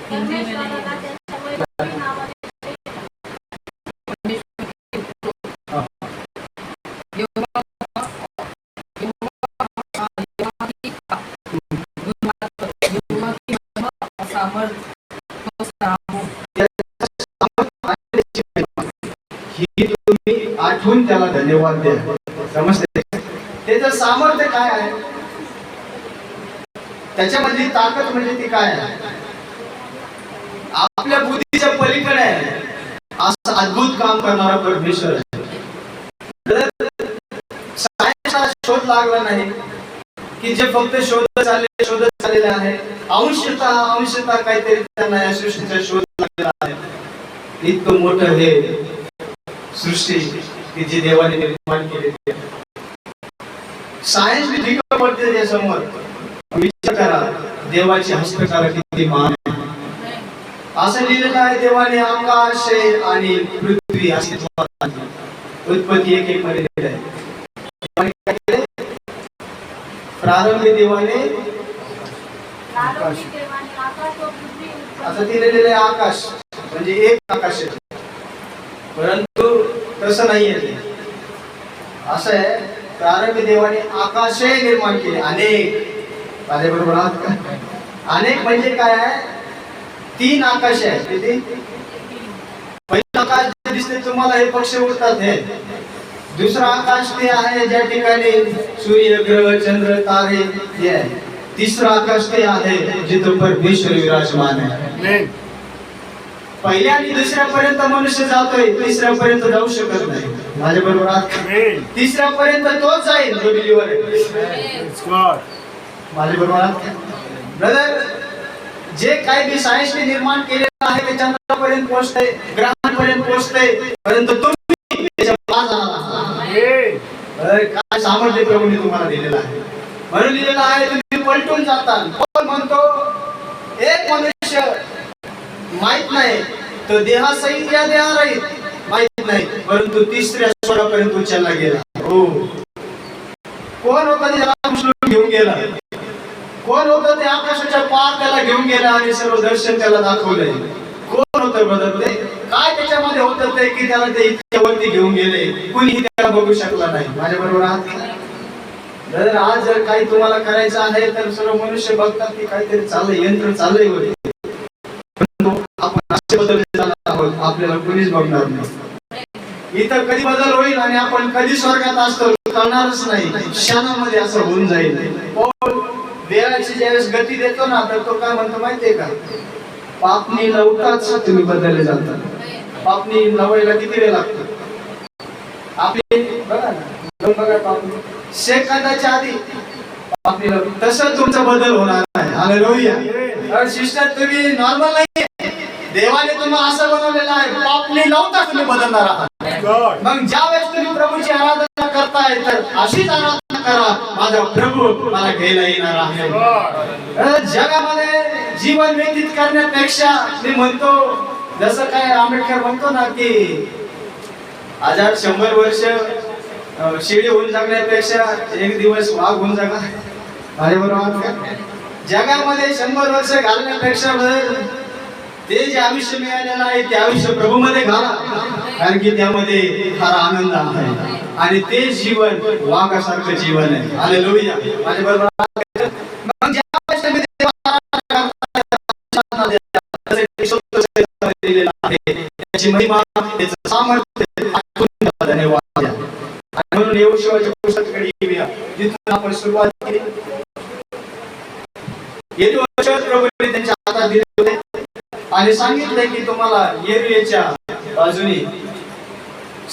परमेश्वराला त्याच्या वैभवी नावाने ही तुम्ही आठवून त्याला धन्यवाद द्या. समजते? त्याचं सामर्थ्य काय आहे, त्याच्यामधली ताकद म्हणजे ती काय आहे, आपल्या बुद्धीच्या पलीकडे आहे असं अद्भुत काम करणारा परमेश्वर आहे. सायन्सला शोध लागला नाही की जे फक्त शोधत चाललेले आहे. अंशतः काहीतरी त्यांना या सृष्टीचा शोध लागलेला आहे. इतकं मोठं हे सृष्टी की जी देवाने निर्माण केलेली आहे. सायन्स बी ठीक पडते त्यासमोर. विचार करा, देवाची हस्तकला किती महान आहे. असं लिहिलेलं आहे, देवाने आकाश आणि पृथ्वी अस्तित्वात आणली. उत्पत्ती 1:1 मध्ये लिहिलं आहे. प्रारंभी देवाने आकाश व पृथ्वी असं ते लिहिलेलं आहे. आकाश म्हणजे एक आकाश आहे, परंतु तसं नाहीये ते. असं आहे, प्रारंभी देवाने आकाशे निर्माण केले अनेक. माझ्या बरोबर आहात का? अनेक म्हणजे काय आहे, 3 आकाश आहे. किती? पहिलं आकाश जे दिसते तुम्हाला हे पक्षी उडतात हे. दुसरं आकाश ते आहे ज्या ठिकाणी सूर्य, ग्रह, चंद्र, तारे हे आहे. तिसरं आकाश ते आहे जिथं परमेश्वर विराजमान आहे. पहिल्या आणि दुसऱ्यापर्यंत मनुष्य जातोय, तिसऱ्यापर्यंत जाऊ शकत नाही. माझ्या बरोबर आहात? तिसऱ्यापर्यंत तोच जाईल जो बिलीवर आहे. माझ्या बरोबर आहात? ब्रदर, जे काही बी सायन्सने निर्माण केलेलं आहे ते चंद्रापर्यंत पोहोचतंय, ग्रहांपर्यंत पोहोचतंय, परंतु तुम्ही त्याच्या पास काय सामर्थ्य प्रभूने तुम्हाला दिलेलं आहे. म्हणून दिलेलं आहे तुम्ही पलटून जाता. कोण म्हणतो एक मनुष्य माहित नाही तो देहासहित या देहारहित माहित नाही, परंतु तिसऱ्या स्वरापर्यंत उचलला गेला. हो, कोण होता त्याला घेऊन गेला, कोण होतं ते आकाशाच्या पार त्याला घेऊन गेला आणि सर्व दर्शन त्याला दाखवलंय. कोण होतं ब्रदर ते? काय त्याच्यामध्ये होतं ते की त्याला ते इतक्या वरती घेऊन गेले, कुणीही त्याला बघू शकला नाही. माझ्या बरोबर आहात? ब्रदर, आज जर काही तुम्हाला करायचं आहे तर सर्व मनुष्य बघतात की काहीतरी चाललंय, यंत्र चाललंय वरती. आपण असे बदलले जाणार आहोत, आपल्याला कुणीच बघणार नाही. इथं कधी बदल होईल आणि आपण कधी स्वर्गात असतो कळणारच नाही, क्षणामध्ये असं होऊन जाईल. पौल देवाची ज्यावेळेस गती देतो ना, तर तो काय म्हणतो माहितीये का, पापणी लवताच तुम्ही बदलले जाता. पापणी लवायला किती वेळ लागतो? आपली बघा ना, बघा पापणी सेकंदाच्या आधी पापणी तसं तुमचा बदल होणार आहे. हालेलुया. सिस्टर तुम्ही नॉर्मल नाही, देवाने तुम्हाला असं बनवलेलं आहे, पापणी लावता तुम्ही बदलणार आहात. मग ज्या वेळेस तुम्ही प्रभूची आराधना करताय तर अशीच आराधना करा, माझा प्रभू मला घ्यायला येणार आहे. जगामध्ये जीवन व्यतीत करण्यापेक्षा मी म्हणतो, जसं काय आंबेडकर म्हणतो ना की 100 वर्ष शेळी होऊन जगण्यापेक्षा एक दिवस वाघ होऊन जगा. अरे बरोबर. जगामध्ये 100 वर्ष घालण्यापेक्षा ते जे आयुष्य मिळालेलं आहे ते आयुष्य प्रभूमध्ये घाला, कारण की त्यामध्ये फार आनंद आहे आणि ते जीवन वाघासारखं जीवन आहे. हालेलुया. माझ्या बरोबर. त्याची महिमा, त्याचं सामर्थ्य धन्यवाद. म्हणून येशूच्या पुस्तकाकडे येऊया जिथून आपण सुरुवात केली. येशू प्रभूने त्यांच्या हातात दिले होते आणि सांगितले की तुम्हाला येरुळेच्या बाजूने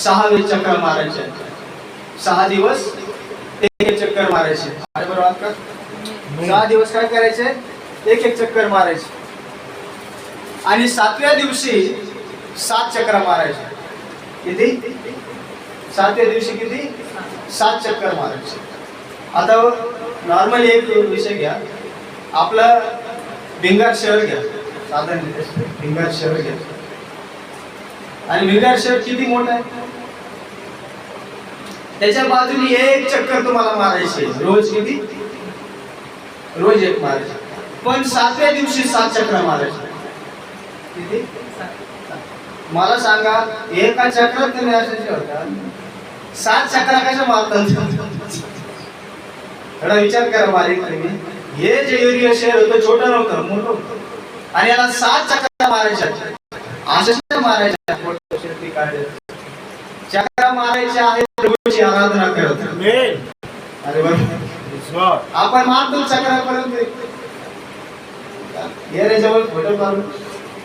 6 चक्कर मारायचे. 6 दिवस एक चक्कर मारायचे. बरोबर का? 6 दिवस काय करायचे? एक चक्कर मारायचे आणि 7व्या दिवशी 7 चक्र मारायचे. किती? 7व्या दिवशी किती? 7 चक्कर मारायचे. आता नॉर्मली एक विषय घ्या, आपलं भिंगार शहर घ्या, साधारण भिंगार शहर घ्या आणि भिंगार शहर किती मोठं आहे? त्याच्या बाजूने एक चक्कर तुम्हाला मारायचे. रोज किती? रोज एक मारायचे. पण 7व्या दिवशी 7 चक्र मारायचे. किती? मला सांगा, एका चक्रात तुम्ही असे होता 7 चक्र कशा मारतात? थोडा विचार करा बारीक तुम्ही. हे जे एरिया शहर होतं छोटं नव्हतं, मोठं होतं आणि याला 7 चक्र मारायच्या. अशा मारायच्या चक्र मारायच्या आहेत प्रभूची आराधना करत. अरे बरोबर. आपण मारतो चक्रापर्यंत जवळ फोटो काढून,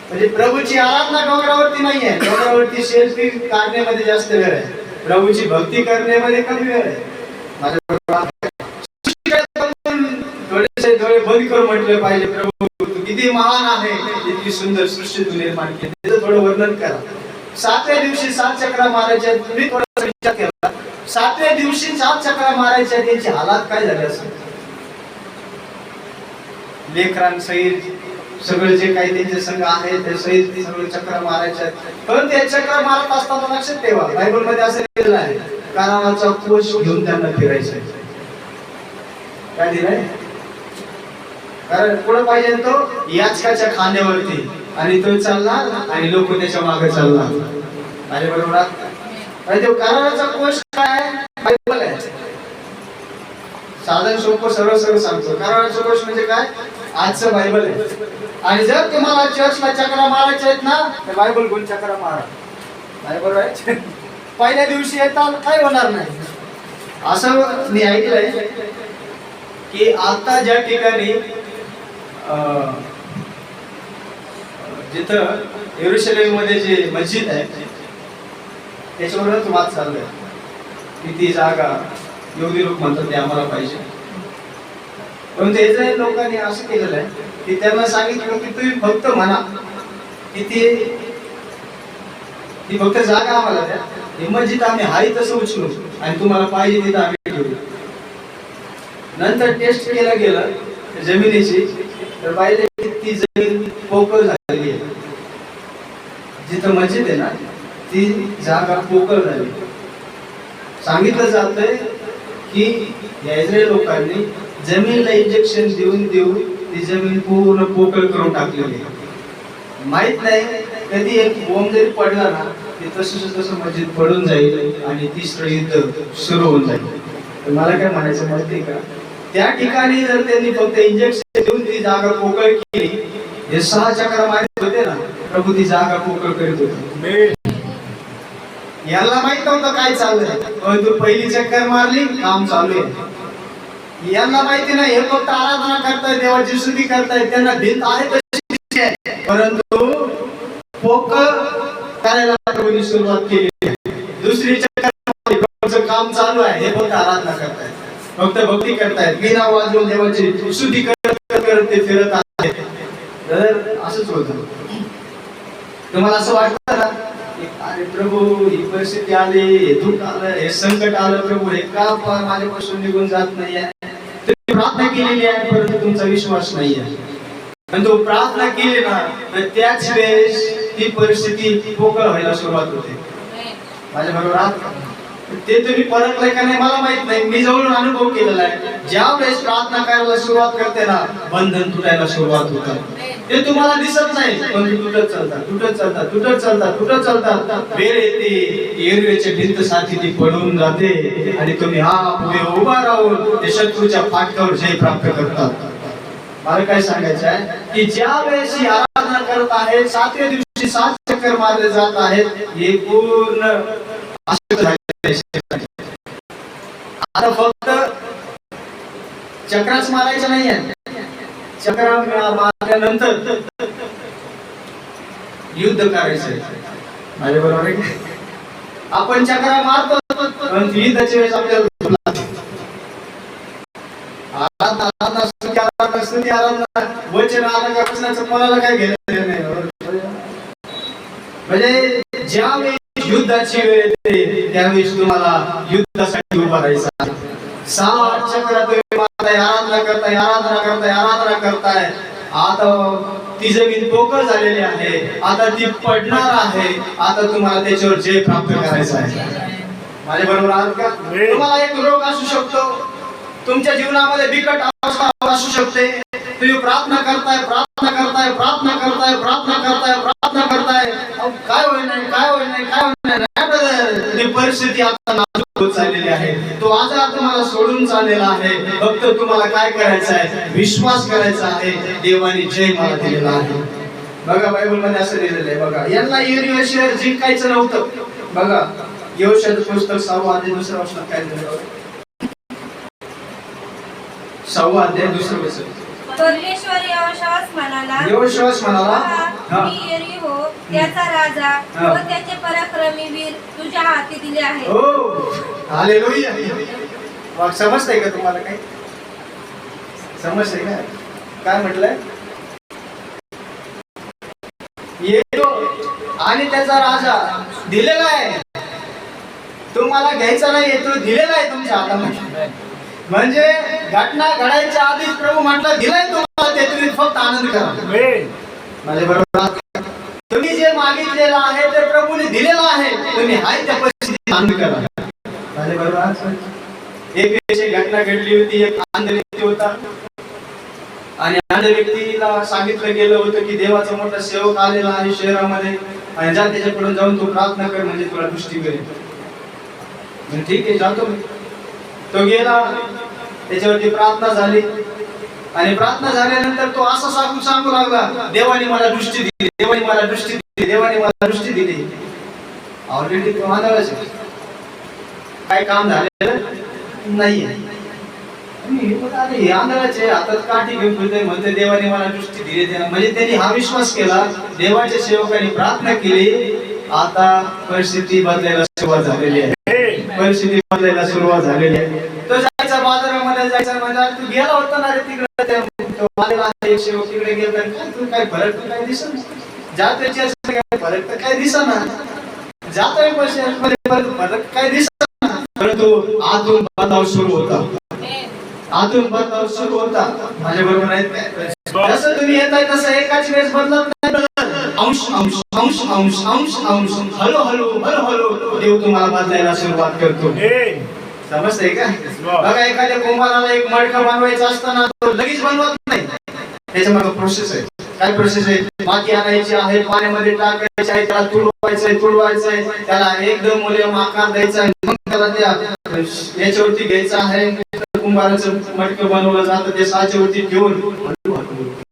म्हणजे प्रभूची आराधना डोंगरावरती नाहीये. डोंगरावरती सेल्फी काढण्यामध्ये जास्त वेळ आहे, प्रभूची भक्ती करण्यामध्ये कमी वेळ आहे. थोडेसे डोळे बंद करून म्हटले पाहिजे, प्रभू तू किती महान आहे, इतकी सुंदर सृष्टी तू निर्माण केली, त्याचं थोडं वर्णन करा. 7व्या दिवशी 7 चक्रा मारायच्या. तुम्ही थोडासा विचार केला, 7व्या दिवशी 7 चक्रा मारायच्या, त्यांची हालात काय झाली असेल? लेकरांसहित सगळे जे काही त्यांचे संघ आहे ते सहित सगळे चक्र मारायचे. पण ते चक्र मारत असताना लक्षात ठेवा, बायबल मध्ये असं लिहिलेलं आहे, कानाचा कोश घेऊन त्यांना फिरायचं. काय दिलंय? कारण पुढे पाहिजे तो याचकाच्या खांद्यावरती आणि तो चालणार आणि लोक त्याच्या मागे चालणार. माझ्या बरोबर. तो कानाचा कोश काय? बायबल आहे. साधन सोपं सरळ सरळ सांगतो. कानाचा कोश म्हणजे काय? आजचं बायबल आहे. आणि जर तुम्हाला चर्चला चक्रा मारायच्या आहेत ना, तर बायबल घेऊन चक्रा मारा. बरोबर आहे. पहिल्या दिवशी येताल काय होणार नाही. असं मी ऐकलंय की आता ज्या ठिकाणी जिथं येरुशलेम मध्ये जे मस्जिद आहे त्याच्यावरच वाद चाललाय की ती जागा योगी लोक म्हणतात ते आम्हाला पाहिजे. पण इस्रायल लोकांनी असं केलेलं आहे की त्यांना सांगितलं की तुम्ही फक्त म्हणा की ती फक्त जागा आम्हाला द्या, ही मस्जिद आम्ही हाय तसं उचलू आणि तुम्हाला पाहिजे तिथं आम्ही ठेवू. नंतर टेस्ट केलं गेलं जमिनीची, तर पाहिजे की ती जमीन पोकळ झालेली आहे. जिथं मस्जिद आहे ना ती जागा पोकळ झाली. सांगितलं जातंय की या इस्रायल लोकांनी जमीनला इंजेक्शन देऊन ती जमीन पूर्ण पोकळ करून टाकलेली. माहित नाही कधी एक बॉम्ब जरी पडला ना ते तसं मस्जिद पडून जाईल आणि तिसरं युद्ध सुरू होऊन जाईल. तर मला काय म्हणायचं माहितीये का, त्या ठिकाणी जर त्यांनी फक्त इंजेक्शन देऊन ती जागा पोकळ केली, हे 6 चक्र मारत होते ना, प्रभू ती जागा पोकळ करीत होते. याला माहित नव्हतं काय चाललंय, पण तू पहिली चक्कर मारली, काम चालू आहे. यांना माहिती नाही, हे फक्त आराधना करतायत, देवाची स्तुती करतायत, त्यांना भिंत आहे तशी दिसते आहे. परंतु पोकळ करायला प्रभूंनी सुरुवात केली. दुसरी चक्कर मारली, प्रभूचं काम चालू आहे, हे फक्त आराधना करतायत, फक्त भक्ती करतायत, वीणा वाजवून देवाची स्तुती करत ते फिरत आहेत. तर असंच होतं. तुम्हाला असं वाटतं ना, अरे प्रभू ही परिस्थिती आली, हे दुःख आलं, हे संकट आलं, प्रभू हे का माझ्यापासून निघून जात नाहीये. तुम्ही प्रार्थना केलेली आहे, परंतु तुमचा विश्वास नाहीये. पण तो प्रार्थना केली ना, तर त्याच वेळेस ती परिस्थिती पोकळ व्हायला सुरुवात होते. माझ्या बरोबर आहात का? ते तुम्ही परखलंय का नाही मला माहित नाही, मी जवळून अनुभव केलेला आहे. ज्या वेळेस प्रार्थना करायला सुरुवात करते ना, बंधन तुटायला सुरुवात होतं. ते तुम्हाला दिसत नाही, पण ते तुटत चालतात, तुटत चालतात, तुटत चालतात, तुटत चालतात. वेळ येते, एरवेच्या भिंत साथी ती पडून जाते आणि तुम्ही हा पुढे उभा राहून ते शत्रूच्या फाटकावर जय प्राप्त करतात. मला काय सांगायचं आहे की ज्या वेळेस ही आराधना करत आहे, 7व्या दिवशी 7 चक्कर मारले जात आहेत, हे पूर्ण आता फक्त चक्राच मारायचं नाहीये. चक्रा मारल्यानंतर युद्ध करायचंय. माझ्या बरोबर आहे. आपण चक्रा मारतो, पण युद्धाच्या वेळेस आपल्याला वचन आलं का कोणाला काय घेणं नाही. म्हणजे ज्यावेळी युद्धाची वेळ येते, त्यावेळेस तुम्हाला युद्धासाठी उभा राहायचं आहे. 7 चक्र तुम्ही मारताय, आराधना करताय, आराधना करताय, आराधना करताय. आता ती जमीन पोकळ झालेली आहे, आता ती पडणार आहे. आता तुम्हाला त्याच्यावर जय प्राप्त करायचं आहे. माझ्या बरोबर आहात का? तुम्हाला एक रोग असू शकतो, तुमच्या जीवनामध्ये बिकट अवस्था असू शकते. तुम्ही प्रार्थना करताय, प्रार्थना करताय, प्रार्थना करताय, प्रार्थना करताय, प्रार्थना करताय, काय होईल नाही, काय होईल नाही, काय होईल नाही. ती परिस्थिती आता नाजूक होत चाललेली आहे. तो आजार तुम्हाला सोडून चाललेला आहे. फक्त तुम्हाला काय करायचं आहे? विश्वास करायचा आहे. देवाने जय मला दिलेला आहे. बघा बायबल मध्ये असं लिहिलेलं आहे. बघा, यांना यरीहो शहर जिंकायचं नव्हतं. बघा, यहोशाचं पुस्तक 6वा अध्याय 2रा वचनात काय लिहिलं? 6वा अध्याय 2रं वचन. परमेश्वर यहोशास म्हणाला, मी यरीहो त्याचा राजा व त्याचे पराक्रमी वीर तुझ्या हाती दिले आहेत. हो, हालेलुया. मग समजतंय का तुम्हाला? काय समजतंय का? काय म्हटलंय? यरीहो आणि त्याचा राजा दिलेला आहे, तुम्हाला घ्यायचा नाही, तो दिलेला आहे तुमच्या हातामध्ये. म्हणजे घटना घडायच्या आधीच प्रभू म्हटलं दिलंय तुम्हाला, ते तुम्ही फक्त आनंद करा. माझ्या बरोबर, तुम्ही जे मागितलेलं आहे ते प्रभूने दिलेलं आहे, तुम्ही हाय त्या परिस्थितीत आनंद करा. माझ्या बरोबर. एक अशी घटना घडली होती. एक अंध व्यक्ती होता आणि अंध व्यक्तीला सांगितलं गेलं होतं की देवाचा मोठा सेवक आलेला आहे शहरामध्ये, आणि जा त्याच्याकडून जाऊन तू प्रार्थना कर, म्हणजे तुला दृष्टी करेल. ठीक आहे, जातो मी. तो गेला, त्याच्यावरती प्रार्थना झाली, आणि प्रार्थना झाल्यानंतर तो असं सांगू लागला, देवाने मला दृष्टी दिली, देवाने मला दृष्टी दिली, देवाने मला दृष्टी दिली. ऑलरेडी तो आंधळाच आहे, काय काम झालेलं नाहीये. आंधळाचे हातात काठी घेऊन फिरतोय, म्हणते देवाने मला दृष्टी दिली. म्हणजे त्यांनी हा विश्वास केला, देवाच्या सेवकांनी प्रार्थना केली, आता परिस्थिती बदलायला सुरुवात झालेली आहे. परिस्थिती बदलायला सुरुवात झालेली आहे. तो जायचा बाजारामध्ये, जायचा म्हणजे तू गेला होता ना रे तिकडे, तो आलेला एक सेवक तिकडे गेला, तू काय फरक तर काय दिसत, जातोय फरक तर काय दिसना, जातोय फरक काय दिसत, परंतु आतून बदलाव सुरू होता, आतून बदलाव सुरू होता. माझ्या बरोबर आहेत काय? जसं तुम्ही येताय तसं एकाच वेळेस बदलत नाही. अंश अंश अंश अंश अंश अंश हळूहळू हळूहळू देव तुम्हाला बदलायला सुरुवात करतो. समजतंय का? बघा, एखाद्या कुंभाराला एक मडकं बनवायचं असताना तो लगेच बनवत नाही, त्याच्या मागे प्रोसेस आहे. काय प्रोसेस आहे? माती आणायची आहे, पाण्यामध्ये टाकायची आहे, त्याला तुडवायचंय, त्याला एकदम मुलीम आकार द्यायचा आहे, मग त्याला त्या याच्यावरती घ्यायचं आहे. कुंभाराचं मडकं बनवलं जातं, ते साचेवरती ठेवून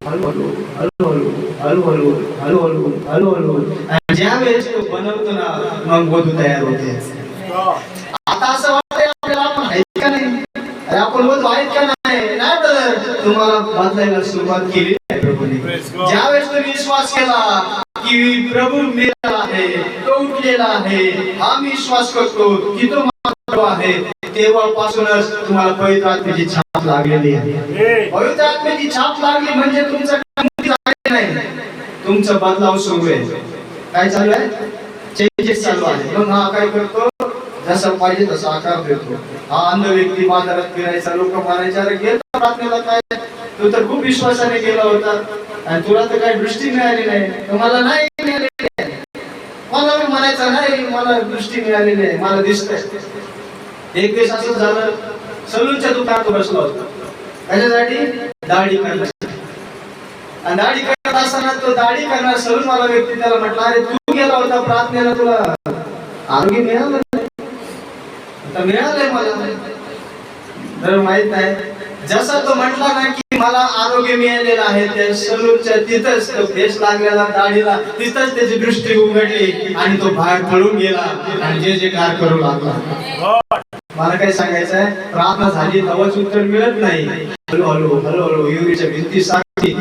हळूहळू हळूहळू हळूहळू हळूहळू हळूहळू, ज्या वेळेस तो बनवतो ना, मग वधू तयार होते. आता असं वाटतंय आपल्याला आपण आहेत का नाही, अरे आपण वधू आहेत का नाही. नाही ब्रदर, तुम्हाला बदलायला सुरुवात केली आहे प्रभूने. ज्यावेळेस तुम्ही विश्वास केला की प्रभू मेला आहे, तो उठलेला आहे, हा मी विश्वास करतो की तो प्रभू आहे, तेव्हापासूनच तुम्हाला पवित्र आत्म्याची छाप लागलेली आहे. पवित्र आत्म्याची छाप लागली म्हणजे तुमचं नाही, तुमचं बदलाव सुरू आहे. काय चालू आहे? चेंजेस चालू आहे. मग हा काय करतो, जसं पाहिजे तसा आकार देतो. हा अंध व्यक्ती बाजारात फिरायचा, लोक म्हणायचे अरे गेला प्रार्थनेला, काय तू तर खूप विश्वासाने गेला होता आणि तुला तर काही दृष्टी मिळाली नाही. तुम्हाला नाही मिळालेली आहे. मला मी म्हणायचं नाही मला दृष्टी मिळालेली आहे, मला दिसतंय. एक दिवस असं झालं, सलूनच्या दुकानात बसलो होतो. त्याच्यासाठी दाढी करण्यासाठी. आणि दाढी करत असताना तो दाढी करणार सलून वाला व्यक्ती त्याला म्हटला अरे तू गेला होता प्रार्थनेला, तुला आरोग्य मिळालं आता मिळालंय मला. तर माहित नाही, जसा तो म्हटला ना की मला आरोग्य मिळालेलं आहे, त्या सलूनच्या तिथंच तो फेस लागलेला दाढीला, तिथंच त्याची दृष्टी उघडली आणि तो बाहेर पळून गेला आणि जे जे कार करू लागला. मला काय सांगायचं आहे, प्रार्थना झाली तेव्हाच उत्तर मिळत नाही. हळूहळू युरीच्या भिंती साक्षी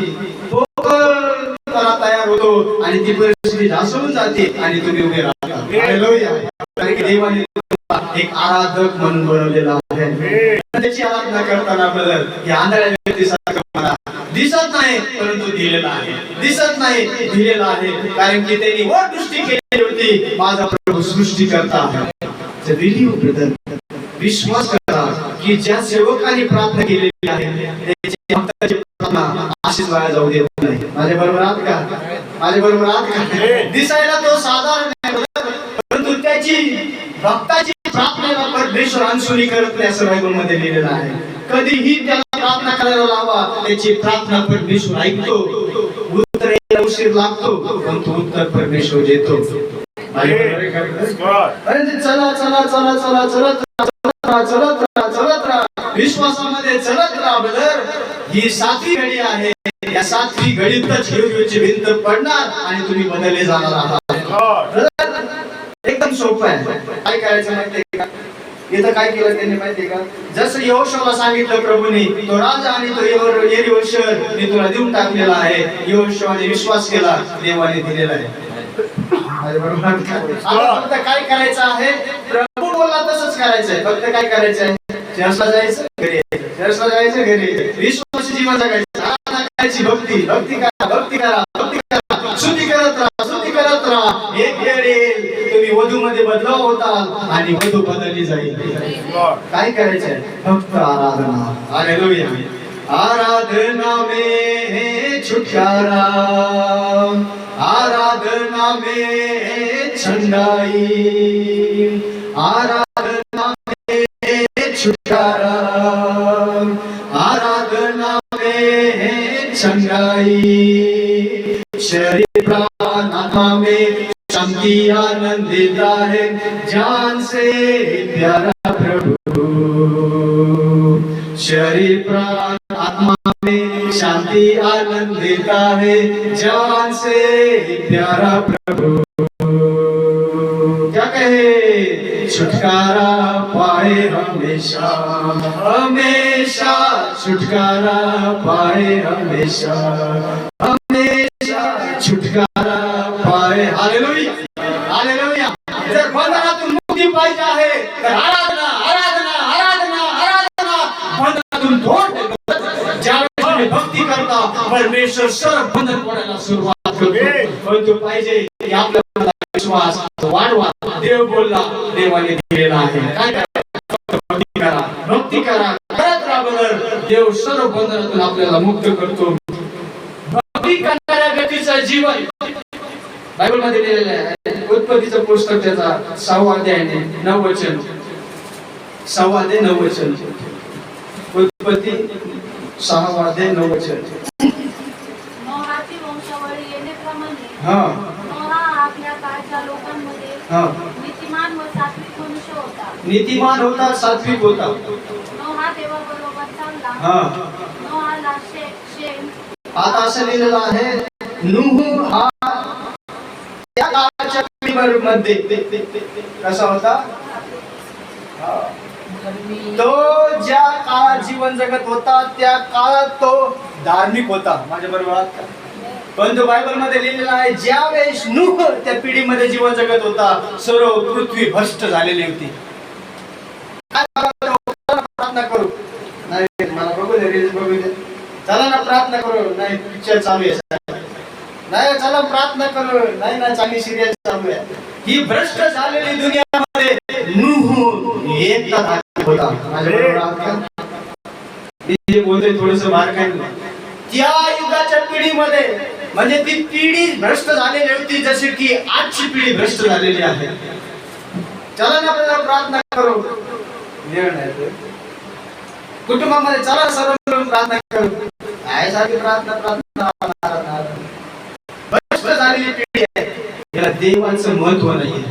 तयार होतो आणि ती परिस्थिती ढासळून जाते आणि तुम्ही उभे राहता. हालेलुया. कारण की देवाने एक आराधक म्हणून बनवलेला आहे. त्याची आराधना करताना ब्रदर या आंधळ्या व्यक्तीसारखं मला दिसत नाही, परंतु दिलेला आहे, दिसत नाही दिलेला आहे. कारण की त्यांनी वर दृष्टी केली होती, माझा प्रभू सृष्टी करता आहे. ब्रदर विश्वास करा की ज्या सेवकांनी प्रार्थना केलेली आहे त्याची प्रार्थना अशीच वाया जाऊ देत नाही. माझ्या बरोबर आहात का? माझ्या बरोबर आहात का? दिसायला तो साधारण नाही, परंतु त्याची भक्ताची प्रार्थनेला परमेश्वर अनसुनी करत नाही असं बायबल मध्ये लिहिलेलं आहे. कधीही त्याला प्रार्थना करायला लावा, त्याची प्रार्थना परमेश्वर ऐकतो. उत्तर यायला उशीर लागतो, परंतु उत्तर परमेश्वर देतो. चला चला चला चला चलत राहा, विश्वासामध्ये चलत राहा ब्रदर. ही 7वी घडी आहे. या 7वी घडीतच हिरवीची भिंत पडणार आणि तुम्ही बदलले जाणार आहात. एकदम सोपं आहे. काय करायचं माहितीये का? इथं काय केलं त्यांनी माहितीये का? जसं यहोशूआला सांगितलं प्रभूने, तो राजा आणि तो यरीहो शहर मी तुला देऊन टाकलेला आहे. यहोशूआने विश्वास केला, देवाने दिलेला आहे. फक्त काय करायचं आहे, प्रभू बोलला तसंच करायचंय. फक्त काय करायचंय, चर्चला जायचं घरी यायचं, चर्चला जायचं घरी यायचं, विश्वासी जीवन जगायचं, आराधना करायची, भक्ती करा, भक्ती करा, स्तुती करत राहा, स्तुती करत राहा. एक वेळ येईल तुम्ही वधू मध्ये बदलाव होताल आणि वधू बदलली जाईल. काय करायचंय, फक्त आराधना. हालेलुया. आराधना में छुटकारा, आराधना में छंगाई, आराधना में छुटकारा, आराधना में छंगाई. शरीर प्राण आत्मा में शांति आनंद देता है, जान से प्यारा प्रभु. शरीर प्राण आत्मा में शांति आनंद देता है, जान से प्यारा प्रभु. क्या कहे, छुटकारा पाए हमेशा, हमेशा छुटकारा पाए हमेशा, हमेशा छुटकारा पाए. Hallelujah, hallelujah. जर बंधनातून मुक्ती पाहिजे आहे तर आराधना, आराधना, आराधना, आराधना. बंधनातून ज्यावेळेस तुम्ही भक्ती करता, परमेश्वर सर्व बंधन पडायला सुरुवात करतो. परंतु पाहिजे की आपला विश्वास वाढवा. देव बोलला, देवाने दिलेला आहे. काय करा, भक्ती करा, भक्ती करा, करत राहा बरोबर. देव सर्व बंधनातून आपल्याला मुक्त करतो. भक्ती करणाऱ्या व्यक्तीचं जीवन बायबल मध्ये लिहिलेलं आहे. उत्पत्तीचं पुस्तक त्याचा 6वा अध्याय 9 वचन, 6वा अध्याय 9 वचन. उत्पत्ती 6वा अध्याय 9 वचन. नोहाची वंशावळी येण्याप्रमाणे नोहा आपल्या काळच्या लोकांमध्ये नीतिमान व सात्विक मनुष्य होता. नीतिमान होता, सात्विक होता. नोहा देवाबरोबर चालला. नोहाला शेम. आता असं लिहिलेलं आहे, नूह हा त्या काळाच्या पिढीवर मध्ये कसा होता? तो ज्या काळात जीवन जगत होता त्या काळात तो धार्मिक होता. माझ्या बरोबर आहात का? परंतु बायबल मध्ये लिहिलेलं आहे ज्या वेळेस नूह त्या पिढीमध्ये जीवन जगत होता सर्व पृथ्वी भ्रष्ट झालेली होती. प्रार्थना करू नाही, मला बघू दे, रील्स बघू दे, चला ना प्रार्थना करू, नाही पिक्चर चालू आहे, नाही चला प्रार्थना करू, नाही ना चांगली सिरियल चालू आहे. ही भ्रष्ट झालेली दुनियामध्ये नूह एकटा धार्मिक होता. माझ्या बरोबर आहात का? मी जे बोलतोय थोडंसं बारकाईने, त्या युगाच्या पिढीमध्ये म्हणजे ती पिढी भ्रष्ट झालेली होती जशी की आजची पिढी भ्रष्ट झालेली आहे. चला ना आपल्याला प्रार्थना करू, वेळ नाही, कुटुंबामध्ये चला सर्व मिळून प्रार्थना करू, काय सारखी प्रार्थना भ्रष्ट झालेली पिढी आहे. याला देवाचं महत्व नाही.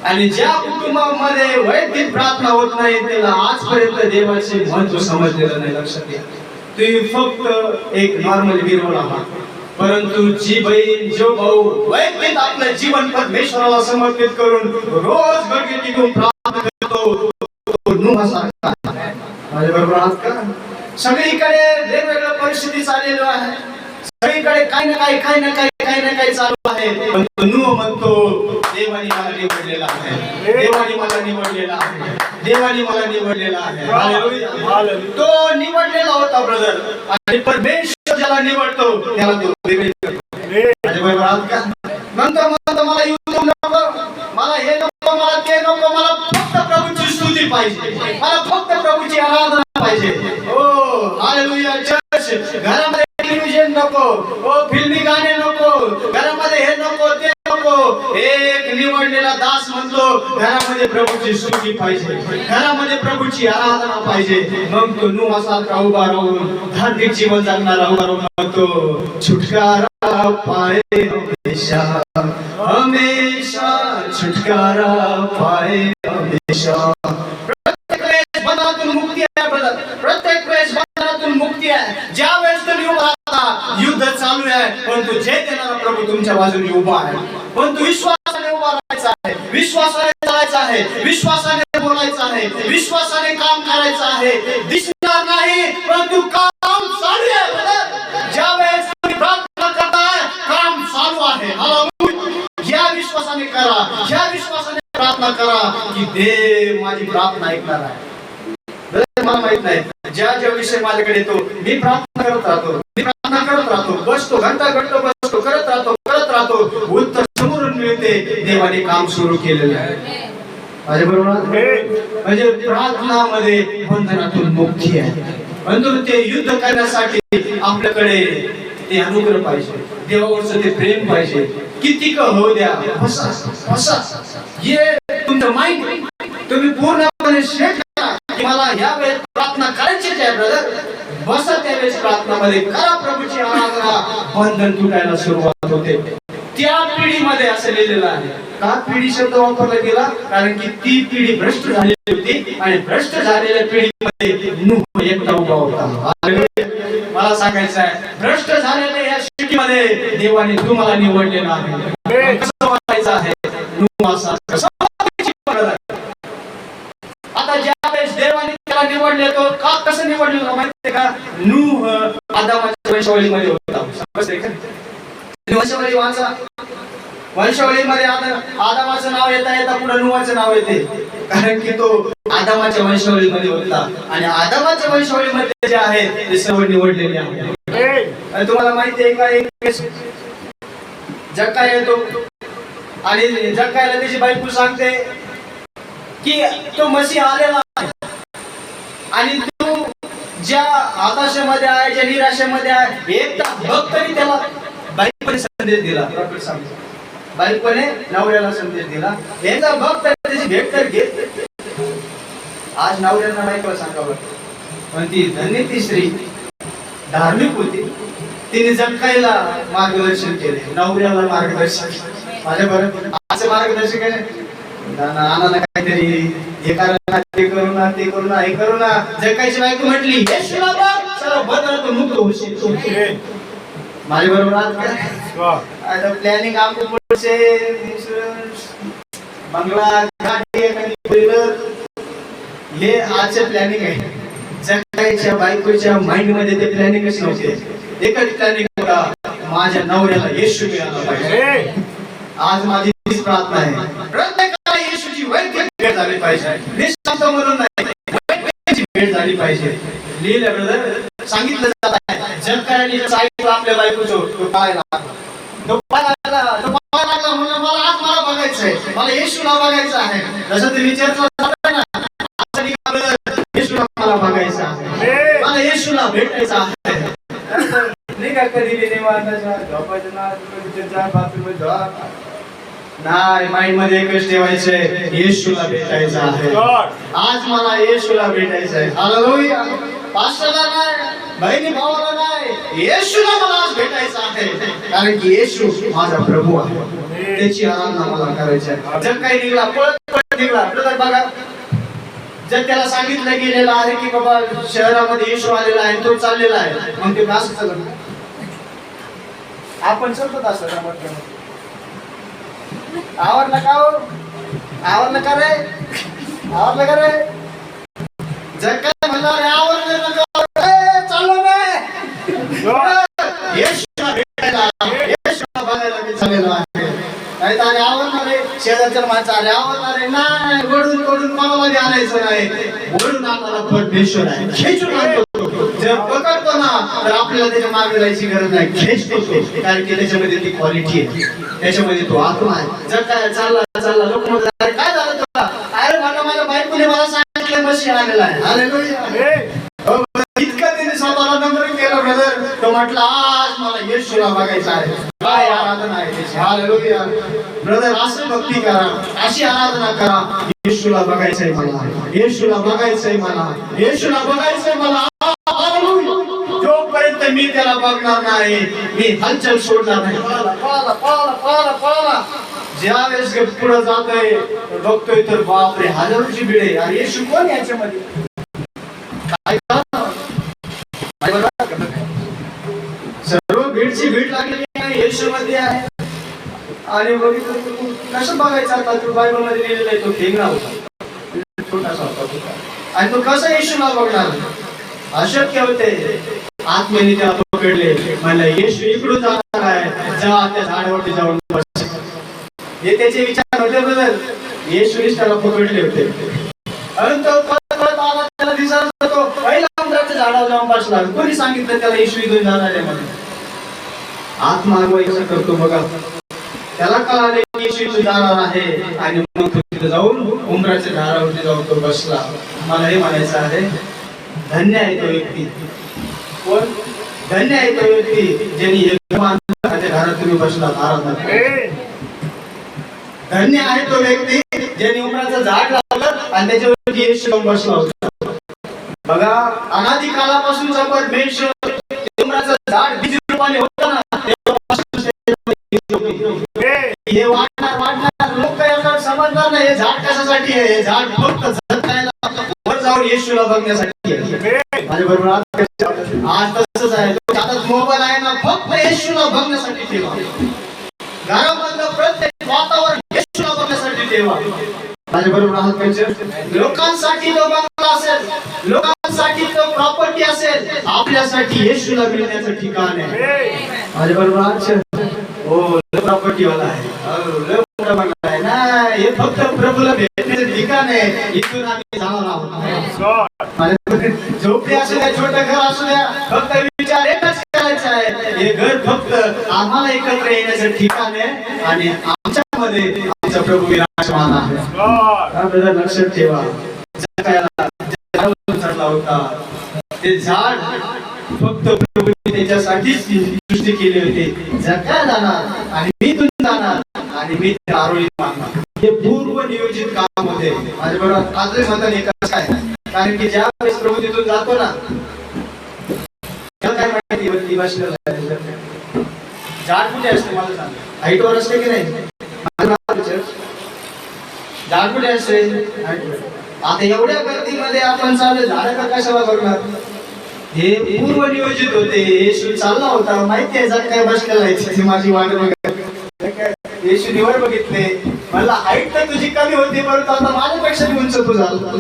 आणि ज्या कुटुंबामध्ये वैयक्तिक प्रार्थना होत नाही त्याला आजपर्यंत देवाचे महत्व समजलेलं नाही. लक्षात घ्या, तुम्ही फक्त एक नॉर्मल गिरवला आहात, परंतु जी बहीण जो भाऊ वैयक्तिक आपलं जीवन परमेश्वराला समर्पित करून रोज गडगडी घेऊन प्रार्थना करतो तो नूहसारखा. माझ्या बरोबर आहात का? सगळीकडे वेगवेगळ्या परिस्थिती चाललेल्या आहे, सगळीकडे काही ना काही चालू आहे, पण नूह म्हणतो देवाने मला निवडलेला आहे, देवाने मला निवडलेला आहे, देवाने मला निवडलेला आहे. तो निवडलेला होता ब्रदर, आणि परमेश्वर ज्याला निवडतो त्याला तो वेगळे करतो. माझ्या बरोबर आहात का? नंतर मला युट्यूब नको, मला हे नको, मला ते नको, मला फक्त प्रभूची स्तुती पाहिजे, मला फक्त प्रभूची आराधना पाहिजे. ओ हालेलुया चर्च. घरामध्ये टेलिव्हिजन नको, ओ फिल्मी गाणे नको, घरामध्ये हे नको ते नको. एक निवडलेला दास म्हणतो घरामध्ये प्रभूची स्तुती पाहिजे, घरामध्ये प्रभूची आराधना पाहिजे. मग तो नूहसारखा उभा राहून धार्मिक जीवन जगणारा उभा राहून म्हणतो छुटकारा पाए हमेशा, हमेशा छुटकारा पाए हमेशा. प्रत्येक वेळेस बंधनातून मुक्ती आहे ब्रदर, प्रत्येक वेळेस बंधनातून मुक्ती आहे. ज्या वेळेस तुम्ही उभा राहता युद्ध चालू आहे, परंतु जय देणारा प्रभू तुमच्या बाजूने उभा आहे. परंतु विश्वासाने उभा राहायचा आहे, विश्वासाने चालायचं आहे, विश्वासाने बोलायचं आहे, विश्वासाने काम करायचं आहे. दिसणार नाही परंतु काम चालू आहे ब्रदर. ज्या वेळेस तुम्ही प्रार्थना करताय काम चालू आहे. या विश्वासाने करा, या विश्वासाने प्रार्थना करा की देव माझी प्रार्थना ऐकणार आहे. मला माहित नाही ज्या विषय माझ्याकडे येतो मी प्रार्थना करत राहतो, मी प्रार्थना करत राहतो, बसतो घंटा बसतो, करत राहतो, उत्तर समोरून मिळते. देवाने काम सुरू केलेलं आहे. माझ्या बरोबर म्हणजे प्रार्थनामध्ये बंधनातून मुक्ती आहे. परंतु ते युद्ध करण्यासाठी आपल्याकडे ते अनुग्रह पाहिजे, देवावरचं ते प्रेम पाहिजे. किती का होऊ द्या हे तुमचं माइंड तुम्ही पूर्णपणे सेट करा की मला या वेळेस प्रार्थना करायचीच आहे ब्रदर. बसा त्यावेळेस प्रार्थनामध्ये करा प्रभूची आराधना. बंधन तुटायला सुरुवात होते. त्या पिढीमध्ये असं लिहिलेलं आहे. का पिढी शब्द वापरला गेला? कारण की ती पिढी भ्रष्ट झालेली होती आणि भ्रष्ट झालेल्या पिढीमध्ये नूह एकटा उभा होता. मला सांगायचं आहे भ्रष्ट झालेल्या या सिटीमध्ये देवाने तुम्हाला निवडलेला आहे. कसं वाटायचं आहे आता ज्यावेळेस देवाने त्याला निवडले तो का कसं निवडलेलं माहितीये का? नूह आदामाच्या वंशावळीमध्ये होता. वंशावळी वाचा, वंशावळीमध्ये आदामाचं नाव येता पुढे नूहाचं नाव येते. कारण की तो आदामाच्या वंशावळीमध्ये होता आणि आदामाच्या वंशावळीमध्ये जे आहेत ते सर्व निवडलेले आहेत. तुम्हाला माहिती आहे का एक जक्का येतो आणि जक्कायला त्याची बायको सांगते की तो मसीह आलेला आहे आणि तू ज्या हताशेमध्ये आहे, ज्या निराशेमध्ये आहे, एकटा भक्ताने त्याला बायकोने संदेश दिला. बायकोने नवऱ्याला संदेश दिला. एकदा भक्त त्याची भेट तर घेत. आज नवऱ्याला बायकोला सांगावं पण ती धन्य ती स्त्री धार्मिक होती. तिने जक्कायला मार्गदर्शन केले, नवऱ्याला मार्गदर्शन. माझ्या बरोबर असं मार्गदर्शन केले नाना काहीतरी हे करा ते करू ना ते करू ना हे करू ना. जक्कायची बायको म्हटली सर्व बदल मुक्त होशील. माझ्या बरोबर आहात का? आता प्लॅनिंग आपको पुढचे इन्शुरन्स बंगला गाडी एखादी फोर हे आजचे प्लॅनिंग आहे. जगायच्या बायकोच्या माइंड मध्ये ते प्लॅनिंगच नव्हते. एकच प्लॅनिंग होता, माझ्या नवऱ्याला येशू मिळाला पाहिजे. आज माझी तीच प्रार्थना आहे, प्रत्येकाला येशूची वैद्यकीय भेट झाली पाहिजे. निष्ठांत म्हणून नाही, वैद्यकीय भेट झाली पाहिजे. लिहिलं ब्रदर, सांगितलं जात आहे जग करायला साहित्य आपल्या बायकोचं तो पाहायला तो पाहायला म्हणून मला आज मला बघायचंय, मला येशूला बघायचं आहे. जसं तुम्ही चर्चला जाताय ना, येशूला मला बघायचं आहे, मला येशूला भेटायचं आहे. नाही का कधी निवांताच्या झोपायचं ना, जा बाथरूम जा नाही, माइंड मध्ये एकच ठेवायचंय, येशूला भेटायचं आहे. आज मला येशूला भेटायचं आहे. हालेलुया. पास्टरला नाही, बहिणी भावाला नाही, येशूला मला आज भेटायचं आहे. कारण की येशू माझा प्रभू आहे, त्याची आराधना मला करायची आहे. जग काही निघाला, पळत निघाला ब्रदर बघा, जर त्याला सांगितलं गेलेलं आहे की बाबा शहरामध्ये येशू आलेला आहे, तो चाललेला आहे, मग ते असं चालत आपण चालत असं म्हटलं आवरलं का हो? आवरलं का रे? आवरलं का रे? जर काय म्हणणार आवरलं नका, चाललो मी येशूला भेटायला, येशूला बघायला मी चाललेलो आहे. नाही तर आवडणार आहे, शेजारच्या माणसं आले आवडणार आहे नाही, वडून कोणाला आणायचं नाही, वडून आम्हाला परमेश्वर आहे, खेचून आणतो. जर पकडतो ना तर आपल्याला त्याच्या मागे जायची गरज नाही, खेचतो तो, कारण की त्याच्यामध्ये ती क्वालिटी आहे, त्याच्यामध्ये तो आत्मा आहे. जर काय चालला लोक म्हणतात काय झालं तुला? अरे माझ्या बायकोने मला सांगितलं मशी आलेला आहे. हालेलुया. इतकं त्याने स्वतःला नम्र केलं ब्रदर, तो म्हटलं आज मला येशूला बघायचं आहे. काय आराधना आहे त्याची. हालेलुया. ब्रदर असं भक्ती करा, अशी आराधना करा. येशूला बघायचंय मला, येशूला बघायचंय मला, येशूला बघायचंय मला. जोपर्यंत मी त्याला बघणार नाही, मी हलचल सोडणार नाही. ज्यावेळेस पुढे जातोय बघतोय तर बापरे हजारोची भीड आहे. अरे येशू कोण याच्यामध्ये? काय सर्व भीडची भीड लागलेली आहे, येशू मध्ये आहे. आणि कसं बघायचं आता? तू बायबल मध्ये लिहिलेला आहे, तो ठेंगणा होता, छोटासा होता, आणि तो कसा येशूला बघणार? अशक्य होते. आत्म्याने त्याला पकडले, म्हणलं येशू इकडून जाणार आहे, जा त्या झाडावरती जाऊन बस. हे त्याचे विचार होते ब्रदर. येशूने त्याला पकडले होते, आणि तो पळत आला, त्याला दिसत होतो, पहिला उंबराच्या झाडावर जाऊन बसला. कोणी सांगितलं त्याला येशू इथून जाणार आहे म्हणून? आत्मा कसं करतो बघा, त्याला कळाले की येशू इथून जाणार आहे, आणि मग तिथे जाऊन उंबराच्या झाडावरती जाऊन तो बसला. मला हे म्हणायचं आहे, धन्य आहे तो व्यक्ती. कोण धन्य आहे तो व्यक्ती ज्यांनी घरात तुम्ही बसलात आराधना. धन्य आहे तो व्यक्ती ज्यांनी उमराचं झाड लावलं आणि त्याच्यावरती येशू येऊन बसला होता. बघा, अनादी काळापासूनचा परमेश्वर उमराचं झाड बीज रूपाने होतं ना, हे वाढणार लोक काही समजणार नाही. हे झाड कशासाठी आहे? हे झाड फक्त जगायला, वर जाऊन येशूला बघण्यासाठी आहे. माझ्या बरोबर आज तसंच आहे. हातात मोबाईल आहे ना, फक्त येशूला बघण्यासाठी ठेवा. घरामधलं प्रत्येक वातावरण येशूला बघण्यासाठी ठेवा. माझ्या बरोबर आहात? लोकांसाठी तो बंगला असेल, लोकांसाठी तो प्रॉपर्टी असेल, आपल्यासाठी येशूला मिळण्याचं ठिकाण आहे. माझ्या बरोबर आहात? हो, प्रॉपर्टी वाला आहे, मोठा बंगला आहे ना, हे फक्त प्रभूला भेटण्याचं ठिकाण आहे. इथून आम्ही जाणार आहोत. झोपडी असू द्या, छोटं घर असू द्या, फक्त विचार एकच करायचा आहे, हे घर फक्त आम्हाला एकत्र येण्याचं ठिकाण आहे, आणि आमच्यामध्ये आमचा प्रभू विराजमान आहे. लक्षात ठेवा, चढला होता ते झाड फक्त प्रभूने त्याच्यासाठीच सृष्टी केली होती. जगा जाणार आणि मी इथून जाणार आणि मी त्या आरोळीत मारणार. हे पूर्व नियोजित काम होते. माझ्या बरोबर आजही म्हणतात एकच काय, कारण की ज्या वेळेस प्रभू तिथून जातो ना, काय माहिती वरती बसलेलं झाड कुठे असते मला सांग? हाईटवर असते की नाही? झाड कुठे असते? आता एवढ्या गर्दीमध्ये आपण चालू झाड का कशाला बघणार? हे पूर्व नियोजित होते. येशू चालला होता, माहिती आहे जग काय बसलेला आहे, त्याची माझी वाट बघत. येशूने वर बघितले, मला हाईट तर तुझी कमी होती, परंतु आता माझ्यापेक्षा उंच तू झाला.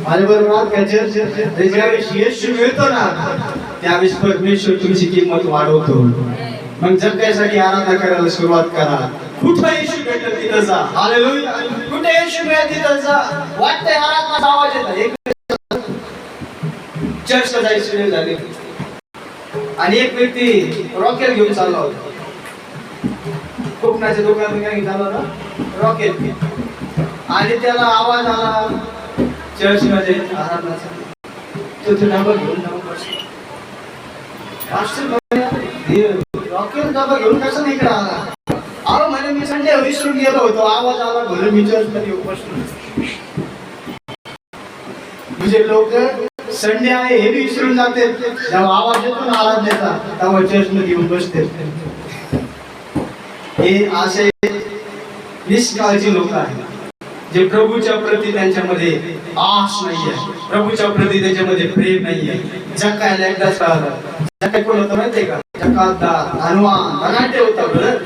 माझ्या बरोबर ज्यावेळेस येशू मिळतो ना, त्यावेळेस परमेश्वर तुमची किंमत वाढवतो. मग जगण्यासाठी आराधना करायला सुरुवात करा. कुठं येशू भेटल तिथं जा. हालेलुया. कुठे येशू मिळेल तिथं जा. वाटतंय आराधनाचा आवाज येतो, चर्चला जायची वेळ झाली आणि एक व्यक्ती रॉकेल घेऊन चालला होता. कोकणाच्या दुकानात काय झालं होता, रॉकेल. आणि त्याला आवाज आला चर्च मध्ये आराधनाचा. तो डबा घेऊन रॉकेल डबा घेऊन कसं इकडे आला. अहो म्हणे मी संडे विसरून गेलो होतो, आवाज आला म्हणून मी चर्च मध्ये बसलो. म्हणजे लोक संडे आहे हे विसरून जाते, जेव्हा आवाज येतो ना आराधनेचा तेव्हा चर्च मध्ये येऊन बसते. हे असे निष्काळजी लोक आहेत जे प्रभूच्या प्रती त्यांच्यामध्ये आश नाहीये, प्रभूच्या प्रती त्यांच्यामध्ये प्रेम नाहीये. जकायला एकदाच कळालं. जकाय कोण होतं माहितीये का? जकातदार, धनवान, धनाढ्य होता बरं.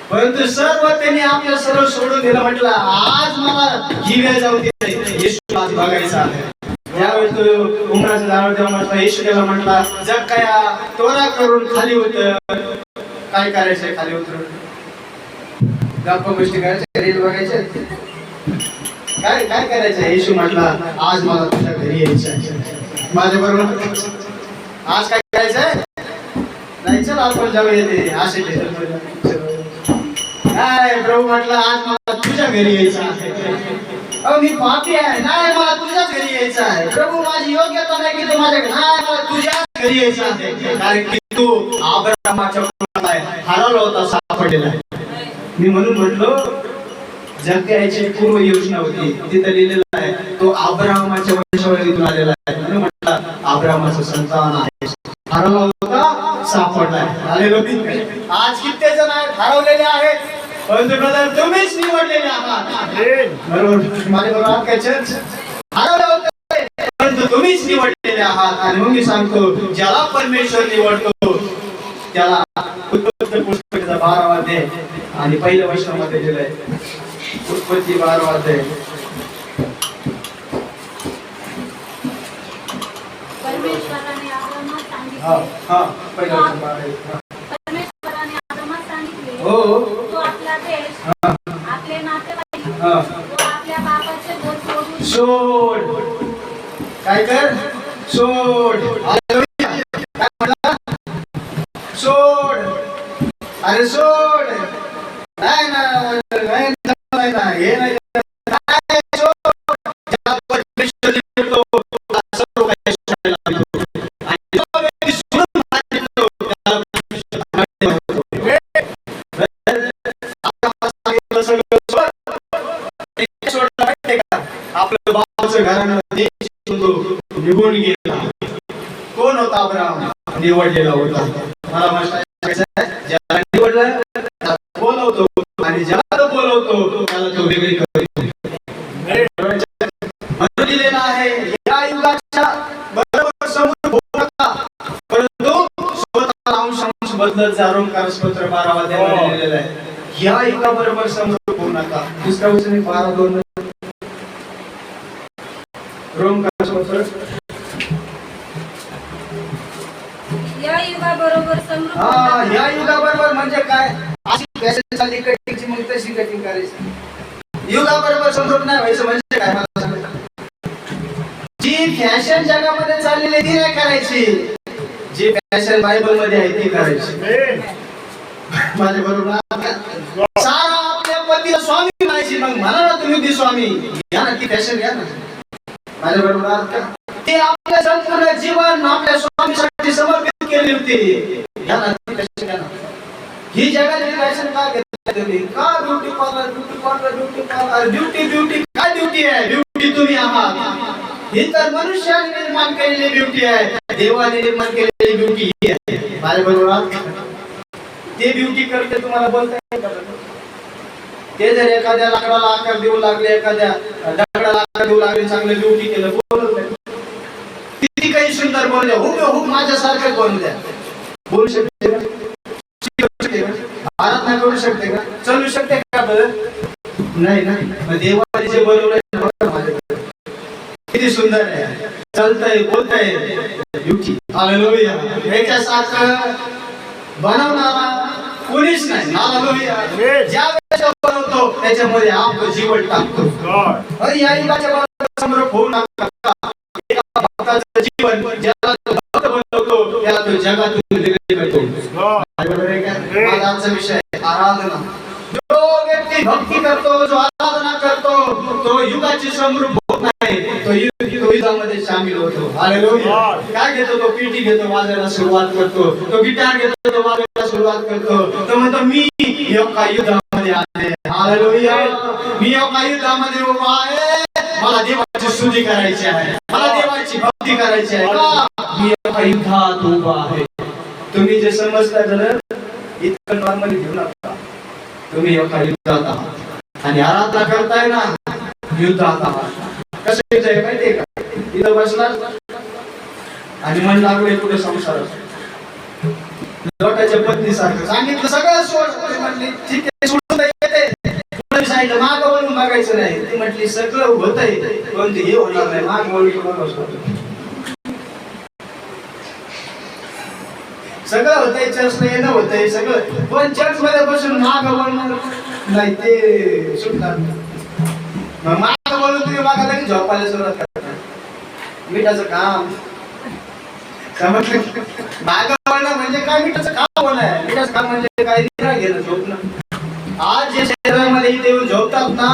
परंतु सर्व त्यांनी आपल्या सर्व सोडून दिलं. म्हटलं आज मला ही वेळ जाऊ दे, येशू आज बघायचा आहे. यावेळेस तो उमराच्या झाडावर जेव्हा म्हटला, येशू त्याला म्हटला, जग काय तोरा करून खाली होत. काय करायचंय खाली उतरून? गप्पा गोष्टी करायच्या, रील बघायचे, काय काय करायचं? येशू म्हटला, आज मला तुझ्या घरी यायचं आहे. माझ्या बरोबर आज काय करायचंय? नाही चल आपण जाऊ येते असे. काय प्रभू म्हटलं, आज मला तुझ्या घरी यायचं आहे. अहो मी पापी आहे, नाही मला तुझ्याच घरी यायचं आहे. प्रभू माझी योग्यता नाही की तू माझ्या घरी, नाही मला तुझ्याच घरी यायचं आहे. कारण की तू अब्राहमाच्या कुटुंबात हरवला होता, सापडलेला आहे. मी म्हणून म्हटलो जगायची पूर्व योजना होती, तिथं लिहिलेलं आहे तो अब्राहमाच्या वंशावळीतून आलेला आहे. म्हणून म्हटलं अब्राहमाचं संतान आहे. हरवला होता, सापडलाय. हालेलुया. आज किती जण आहेत हरवलेले आहेत, परंतु ब्रदर तुम्हीच निवडलेले आहात. बरोबर माझ्या बरोबर काय चर्च हरवले होते, परंतु तुम्हीच निवडलेले आहात. आणि मग मी सांगतो, ज्याला परमेश्वर निवडतो त्याला पुस्तकाचा 12वा अध्याय आणि पहिल्या वचनामध्ये दिलंय. उत्पत्ती 12वा अध्याय. परमेश्वराने आब्रामास सांगितले. पहिलं वचन 12. परमेश्वराने आब्रामास सांगितले, हो तो आपला देश, आपले नातेवाईक, तो आपल्या बापाचे बोल सोड. काय कर? सोड. हालेलुया. काय म्हणला? सोड. अरे सोड. नाही ना, नाही ना, हे नाही. आपलं बाबाचं घराणं निघून गेला. कोण होता? अब्राहम निवडलेला होता. मला ज्याला निवडलं त्याला बोलवतो आणि ज्याला तो बोलवतो त्याला तो वेगळी करतो. म्हणून दिलेला आहे, या युगाच्या बरोबर समोर होऊ नका, परंतु स्वतःला अंश बदलत जा. रोमकारपत्र 12वा अध्याय दिलेला आहे. या युगाबरोबर समोर होऊ नका. दुसरा वचन 12:2. रोमकारपत्र या युगाबरोबर समृद्ध या युगाबरोबर म्हणजे काय? अशी फॅशन चालली कटिंगची, मग तशी कटिंग करायची. युगाबरोबर समृद्ध नाही व्हायचं म्हणजे काय? मला सांगा. जी फॅशन जगामध्ये चाललेली ती नाही करायची, जी फॅशन बायबल मध्ये आहे ती करायची. माझ्या बरोबर सारा आपल्या पतीला स्वामी म्हणायची. मग म्हणा ना तुम्ही ती स्वामी घ्या ना, ती फॅशन घ्या ना. माझ्या बरोबर ते आपल्या संपूर्ण जीवन आपल्या स्वामीसाठी समर्पित केली होती. घ्या ना ती फॅशन घ्या ना. ही जगाची फॅशन का घेतली तुम्ही? का beauty parlour, beauty parlour, beauty parlour, beauty beauty. काय ब्युटी आहे? ब्युटी तुम्ही आहात. ही तर मनुष्याने निर्माण केलेली ब्युटी आहे, देवाने निर्माण केलेली ब्युटी ही आहे. माझ्या बरोबर ते ब्युटी करते तुम्हाला बोलता येईल का? ते जर एखाद्या लाकडाला आकार देऊ लागले, एखाद्या दगडाला आकार देऊ लागले, चांगलं ब्युटी केलं, बोलत नाही. किती काही सुंदर बोलू द्या, हुबेहूब माझ्यासारखं बोलू द्या. बोलू शकते का? आराधना करू शकते का? चालू शकते का? नाही नाही. मग देवाने जे बनवलंय बघा माझ्याकडे किती सुंदर आहे, चालतंय, बोलतंय. युक्ती हालेलुया. याच्यासारखं बनवणारा कोणीच नाही. हालेलुया. ज्या वेळेस बनवतो त्याच्यामध्ये आपलं जीवन टाकतो. अरे या युगाच्या समोर होऊ नका. एका भक्ताचं जीवन ज्याला तो भक्त बनवतो त्याला तो जगातून वेगळे करतो. बरोबर आहे का? माझा आजचा विषय आहे आराधना. जो व्यक्ती भक्ती करतो, जो आराधना करतो, तो युगाची समृद्ध होत नाही, तो युगामध्ये सामील होतो. हालेलुया. काय घेतो तो? पीठी घेतो, वाजवायला सुरुवात करतो. तो गिटार घेतो, तो वाजवायला सुरुवात करतो. तो म्हणतो मी एका युद्धामध्ये आहे. हालेलुया. मी एका युद्धामध्ये उभा आहे. मला देवाची स्तुती करायची आहे, मला देवाची भक्ती करायची आहे. मी एका युद्धात उभा आहे. तुम्ही जे समजता झालं इतकं नॉर्मली घेऊ नका. तुम्ही एका युद्धात आहात आणि आराधना करताय ना, युद्धात आहात. कसं युद्ध आहे माहितीये का? इथं बसला आणि मन लागले कुठे संसारात लोटाच्या पत्नीसारखं सांगितलं सगळं सोड. ती म्हणली ठीक आहे सोडून येते. सांगितलं मागं वळून बघायचं नाही. ती म्हटली सगळं होतंय पण हे होणार नाही. माग वळून सगळं होतंय, चर्चला येणं होतंय सगळं, पण चर्च मध्ये बसून माग वळणं नाही ते सुटणार. मग माग वळून तुम्ही मागा लगेच झोपायला सुरुवात करता. मिठाचं काम समजलं? माग वळणं म्हणजे काय? मिठाचं काम होणं. मिठाचं काम म्हणजे काय? निद्रा घेणं, झोपणं. आज जे शरीरामध्ये इथे येऊन झोपतात ना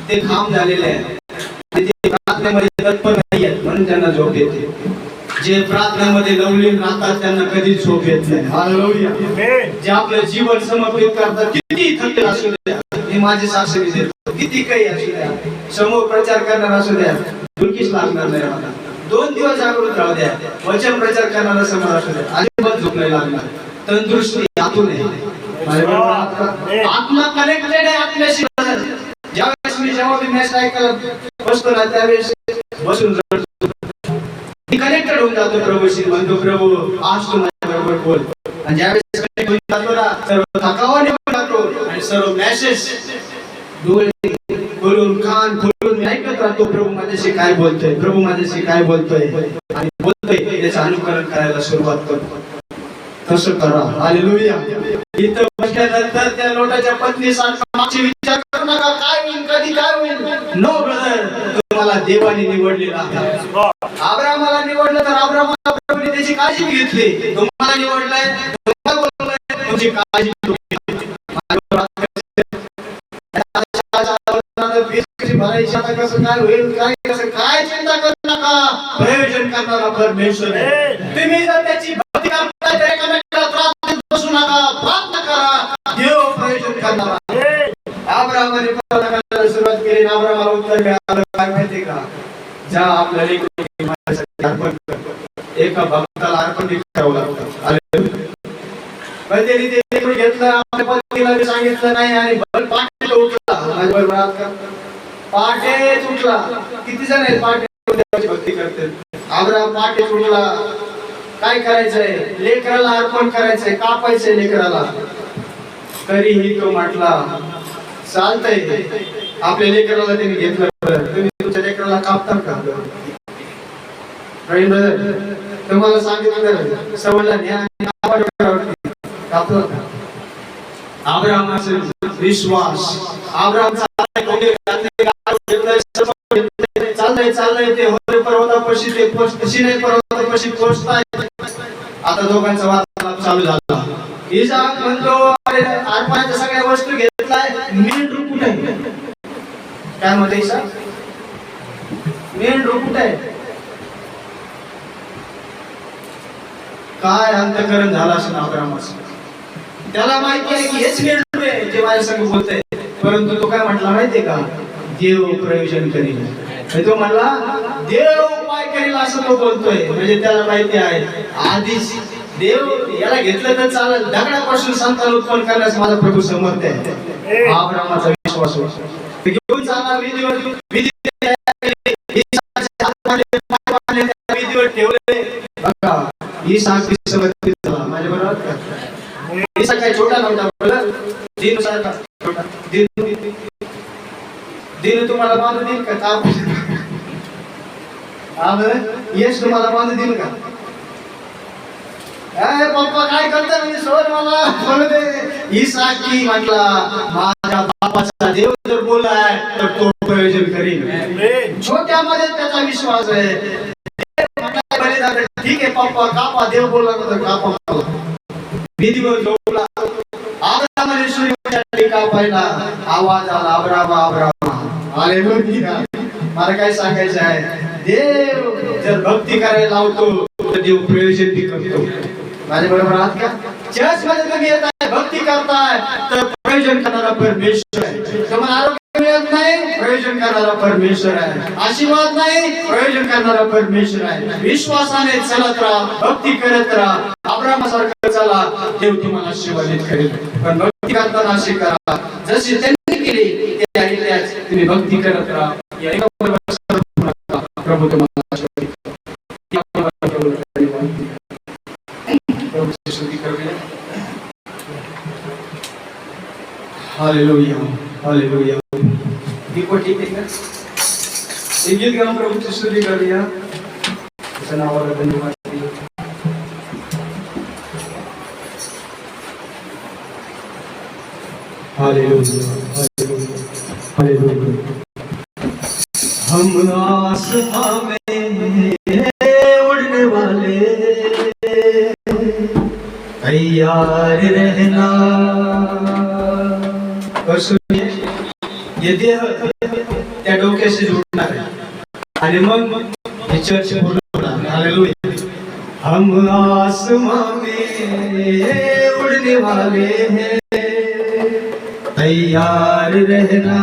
ते काम झालेले आहे. ते प्रार्थनेमध्ये तत्पर नाही आहेत म्हणून त्यांना झोप येते. जे प्रार्थनेमध्ये लवलीन राहतात त्यांना कधीच झोप येत नाही. हालेलुया. जे आपलं जीवन समर्पित करतात, किती थकले असू द्या, मी माझे साक्षी देतो, किती काही असू द्या, समोर प्रचार करणार असू द्या, झुलकीच लागणार नाही मला. 2 दिवस जागृत राहू द्या, वचन प्रचार करणारा समोर असू द्या, अजिबात झोप नाही लागणार. तंदुरुस्ती आतून आहे. आत्मा कनेक्टेड आहे आपल्याशी. ज्यावेळेस मी जेव्हा मी मॅच ऐकायला बसतो ना त्यावेळेस बसून कनेक्टेड होऊन जातो प्रभूशी. म्हणतो प्रभू आज तू माझ्या बरोबर बोल. आणि ज्यावेळेस कनेक्ट होऊन जातो ना सर्व थकावा निघून जातो आणि सर्व मेसेज डोळे खोलून कान खोलून मी ऐकत राहतो. प्रभू माझ्याशी काय बोलतोय, प्रभू माझ्याशी काय बोलतोय आणि बोलतोय त्याचं अनुकरण करायला सुरुवात करतो. तसं करा. हालेलुया. इथं बसल्यानंतर त्या लोटाच्या पत्नीसारखा मागचे विचार करू नका काय होईल, कधी काय होईल. नो ब्रदर, तुम्हाला देवाने निवडलेला आहे. अब्राहमाला निवडलं तर अब्राहमाला प्रभूने त्याची काळजी घेतली. तुम्हाला निवडलंय, तुम्हाला बोलवलंय, तुमची काळजी भरायची. आता कसं काय होईल, काय कसं काय चिंता करू नका. प्रयोजन करणारा परमेश्वर आहे. तुम्ही जर त्याची भक्ती करताय तर एकामेकाला त्रास बसू नका, प्रार्थना करा. देव प्रयोजन करणारा. अब्राहमाने प्रार्थना करायला सुरुवात केली. अब्राहमाला उत्तर मिळालं काय माहिती का? ज्या आपल्याला माझ्यासाठी अर्पण करतो, एका भक्ताला अर्पण करावं लागतं. पण त्यांनी ते घेतलं, आपल्या पत्नीला सांगितलं नाही आणि पाठीला उठला. माझ्याबरोबर पाठेच उठला. किती जण आहेत पाठे भक्ती करतात? अब्राहम पाठेच उठला. काय करायचंय? लेकराला अर्पण करायचंय, कापायचंय लेकराला. तरीही तो म्हटला चालतंय. आपल्या लेकराला त्यांनी घेतलं. तुम्ही तुमच्या लेकराला कापता का? तुम्हाला सांगितलं सवयला न्या कापलं का? अब्राहमाचा विश्वास. अब्राहमचा चाललंय ते होरे पर्वतापाशी ते सिनै पर्वतापाशी पोहोचताय. आता दोघांचा वार्तालाप चालू झाला. इसाक म्हणतो अरे अर्पणाच्या सगळ्या वस्तू घेतलाय, मेंढरू कुठे आहे? काय म्हणतो इसाक? मेंढरू कुठे आहे? काय अंतःकरण झालं असं अब्राहमाचं. त्याला माहिती आहे की हेच मेंढरू आहे जे माझ्या संग बोलतंय. परंतु तो काय म्हटला माहितीये का? देव प्रयोजन करील. तो म्हणला देव उपाय करील असं तो बोलतोय. म्हणजे त्याला माहिती आहे आधीच देव याला घेतलं तर चालेल. दगडापासून संतान उत्पन्न करण्यास माझा प्रभू समर्थ आहे. अब्राहमाचा विश्वास होता. घेऊन जाणार विधीवर ठेवून ईसा ख्रिस्त माझ्या बरोबर का? ईसा काय छोटा नव्हता, बरोबर? दिन सारखा छोटा दिन तुम्हाला बांधून देईल का? यश तुम्हाला बांधून देईल का? पप्पा काय करता म्हणजे सोड मला बोलू दे. ईसा की म्हटला माझ्या बापाचा देव जर बोलाय तर तो प्रयोजन करीन. छोट्यामध्ये त्याचा विश्वास आहे. ठीक आहे पप्पा, कापा, देव बोलला तर कापा मला. विधीवर झोपला, आब्राहामाने सूर्यासाठी कापायला आवाज आला, अब्रामा अब्रामा. हालेलुया. मला काय सांगायचं आहे, देव जर भक्ती करायला लावतो तर देव प्रयोजन बी करतो. माझ्या बरोबर आहात का? चर्च मध्ये तुम्ही येत आहे, भक्ती करताय तर प्रयोजन करणारा परमेश्वर आहे. तुम्हाला आरोग्य मिळत नाही, प्रयोजन करणारा परमेश्वर आहे. आशीर्वाद नाही, प्रयोजन करणारा परमेश्वर आहे. विश्वासाने चलत राहा, भक्ती करत राहा, अब्राहामासारखं चला, देव तुम्हाला आशीर्वादित करेल. पण भक्ती करताना अशी करा जशी त्यांनी केली, त्याच तुम्ही भक्ती करत राहा. प्रभू तुम्हाला आशीर्वादित हालेलुया हालेलुया. दीपक ठीक आहे का? एक गीत गाऊन प्रभूची स्तुती करूया. त्याच्या नावाला धन्यवाद. Hallelujah hallelujah hallelujah. हम आसमां में उड़ने वाले तैयार रहना. और सुनिए, ये देह त्या डोक्याशी जोडणार आहे आणि मग हे चर्च पूर्ण होणार. हालेलुया. हम आसमां में उड़ने वाले हैं, तैयार रहना.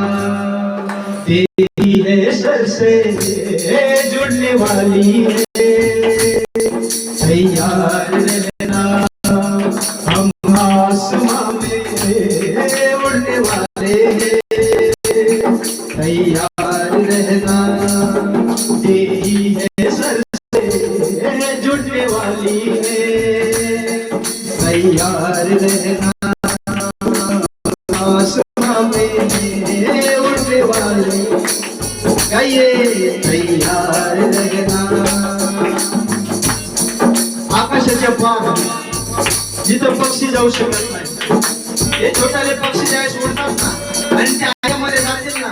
तेरी है सर से जुड़ने वाली है, तैयार रहना. हम आसमां में उड़ने वाले हैं, तैयार रहना. तेरी है सर से जुड़ने वाली है, तैयार रहना. आसमां में उड़ने वाले गाइए, तैयार रहना. आकाशाच्या पार जिथं पक्षी जाऊ शकत नाही, हे छोटाले पक्षी ज्यावेळेस उडतात ना आणि त्या आयामध्ये जातील ना,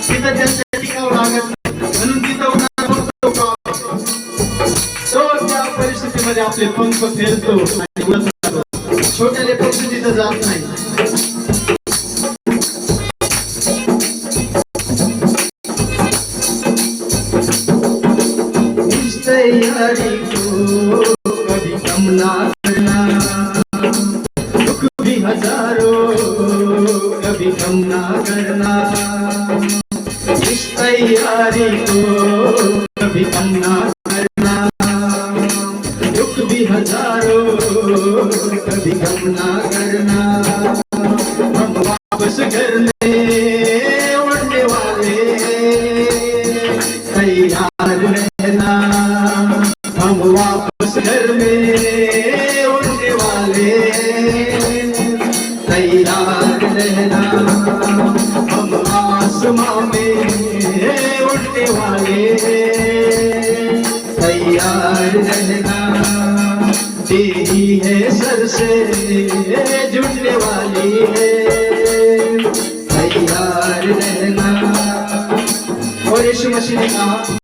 तिथं त्यांच्या टिकावं लागत नाही. म्हणून तिथं उडणार तो त्या परिस्थितीमध्ये आपले पंख फेरतो आणि उडत राहतो. छोट्याले पक्षी तिथं जात नाही. तैयारी को कभी कम ना करना, दुख भी हजारों कभी कम ना करना. इस तैयारी को कभी कम ना करना, दुख भी हजारों कभी कम ना करना. हम वापस घर में उड़ने वाले, तैयार रहना. हम वापस घर में उड़ने वाले, तैयार रहना. हम आसमां में उड़ने वाले, तैयार रहना. तेरी है सर से जुड़ने वाली है, तैयार रहना. और यीशु मसीह ने कहा,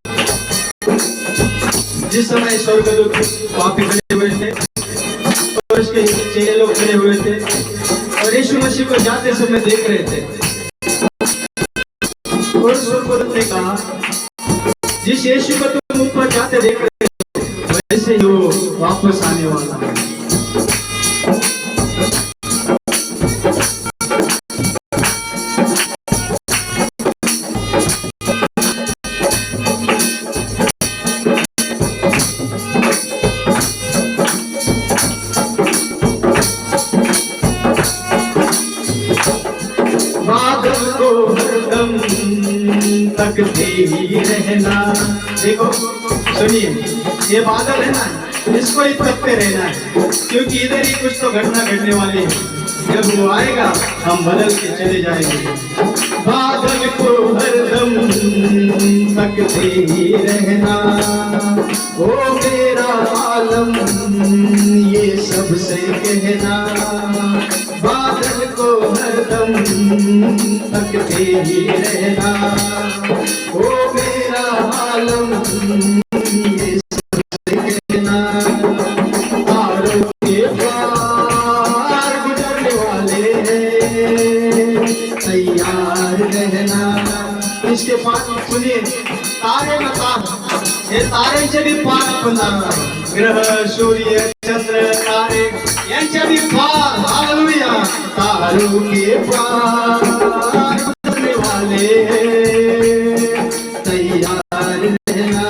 जिस समय स्वर्गदूत वहां पे खड़े हुए थे और उसके चेले लोग खड़े हुए थे और यीशु मसीह को जाते समय देख रहे थे, और स्वर्गदूत ने कहा, जिस यीशु को तुम ऊपर जाते देख रहे थे वैसे ही वो वापस आने वाला है. तकते ही रहना. देखो सुनिए, ये बादल है ना, इसको ही तकते रहना है, क्योंकि इधर ही कुछ तो घटना घटने वाली है। जब वो आएगा हम बदल के चले जाएंगे। बादल को हरदम तकते ही रहना, ओ मेरा आलम ये सबसे कहना। बादल को हरदम तकते ही रहना, ओ मेरा आलम ये सबसे कहना। तारों के पार गुजरने वाले हैं, तैयार रहना। इसके पास सुनिए, तारे न तार, हे ताऱ्यांचे बी पार आपण जाणार। ग्रह सूर्य चंद्र तारे यांच्या बी पार, हालेलुया। तारों के पार गुजरने वाले हैं, तैयार रहना।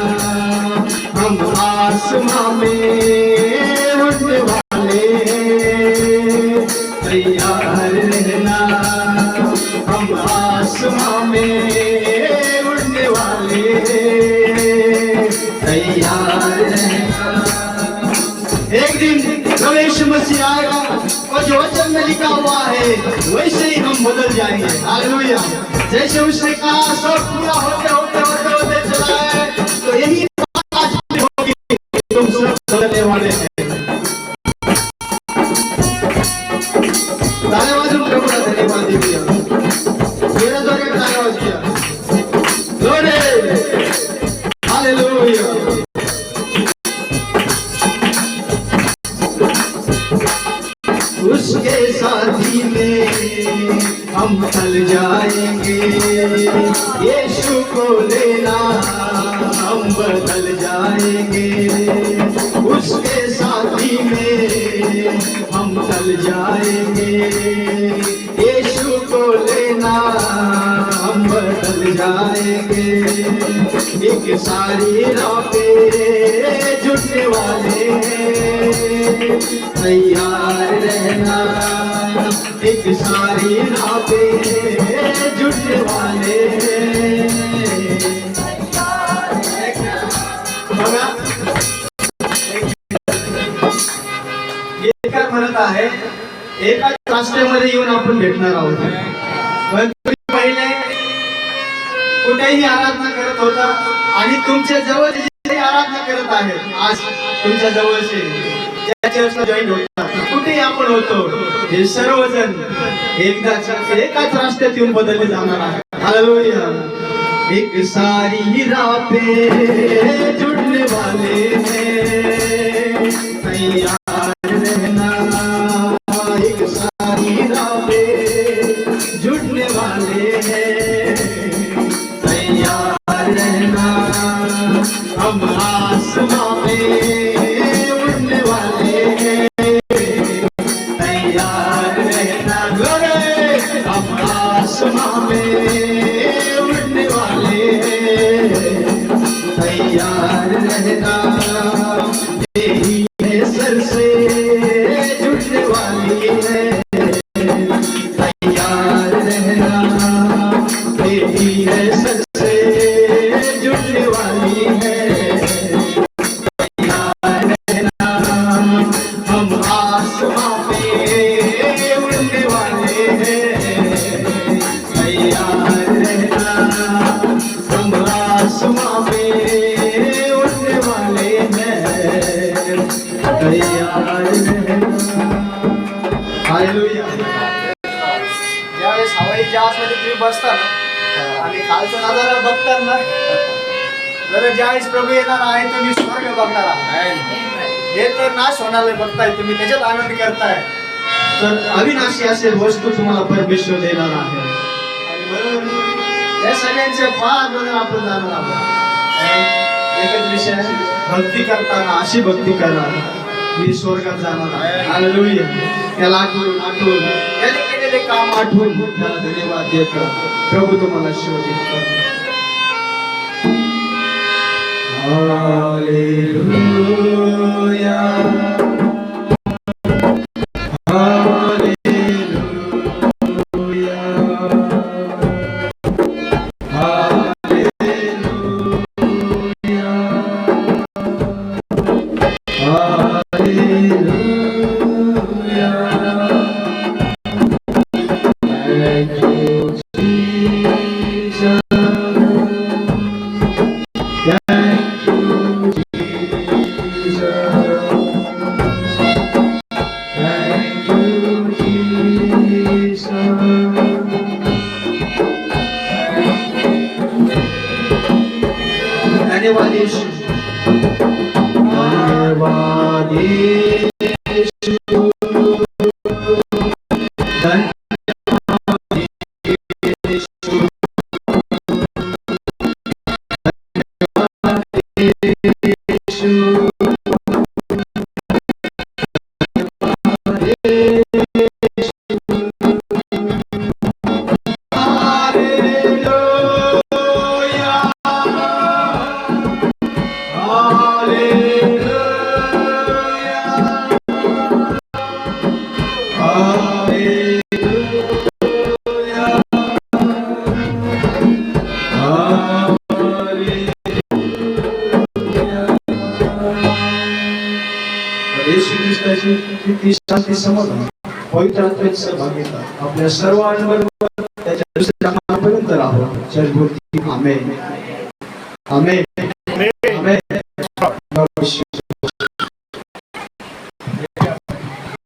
हम आसमां में उड़ने वाले हैं, तैयार रहना। हम आसमां में उड़ने वाले हैं, तैयार रहना। एक दिन प्रवेश मसीह आएगा और जो वचन में लिखा हुआ है वैसे ही हम बदल जाएंगे। हालेलुया। जैसे उसने कहा सब पूरा होते होते होते होते चला है, तो यही बात आज भी होगी, तुम सब बदलने वाले हैं। धन्यवाद प्रभु का, धन्यवाद दीजिए। मेरा द्वारा धन्यवाद किया। Glory, hallelujah. उसके साथी में हम चल जाएंगे, यीशु को लेना हम बदल जाएंगे। उसके साथी में हम चल जाएंगे, यीशु को लेना हम बदल जाएंगे। एक सारी राह पे जुटने वाले हैं, तैयार रहना। एक सारी राह पे जुटने वाले हैं। बघा, हे काय म्हणत आहे, एकाच राष्ट्रामध्ये येऊन आपण भेटणार आहोत। पण तुम्ही पहिले कुठेही आराधना करत होता आणि तुमच्या जवळ जे आराधना करत आहेत आज तुमच्या जवळचे ज्याच्या जॉईन होतात, कुठेही आपण होतो, हे सर्वजण एकदाच एकाच राष्ट्रात येऊन बदलले जाणार आहे। हालेलुया। एक सारी राह पे जुड़ने वाले हैं, तैयार रहना। एक सारी राह पे जुड़ने वाले हैं, तैयार रहना। हम आसमां में उड़ने वाले हैं, तैयार रहना। ग्लोरी, हम आसमां में उड़ने वाले हैं, तैयार रहना। यही है सर से जुड़ने वाली है, तैयार रहना। यही है सर से जुड़ने वाली है, तैयार रहना। हम आसमां पे उड़ने वाले हैं, तैयार रहना। हम आसमां पे उड़ने वाले हैं, तैयार रहना। हालेलुया। ज्यावेळेस हवाई जहाजमध्ये तुम्ही बसता ना आणि खालचा नजारा बघता ना, जर ज्यावेळेस प्रभू येणार आहे तुम्ही स्वर्ग बघणार आहात। हे तर नाश होणार बघताय तुम्ही, त्याच्यात आनंद करताय, तर अविनाशी असे वस्तू तुम्हाला परमेश्वर देणार आहे। आणि म्हणून या सगळ्यांचे फार बदल आपण जाणार आहोत। एकच विषय आहे, भक्ती करताना अशी भक्ती करा मी स्वर्गात जाणार आहे। हालेलुया। त्याला आठवून आठवून त्याने केलेले काम आठवून त्याला धन्यवाद देतो। प्रभू तुम्हाला आशीर्वादित करो। Hallelujah, hallelujah, hallelujah. येशू ख्रिस्ताची कीर्ती, शांती, समाधान पवित्र आत्म्याची सहभागिता आपल्या सर्वांबरोबर त्याच्या दुसऱ्या कामापर्यंत राहावं. चल बोलती आमेन. आमेन. आमेन.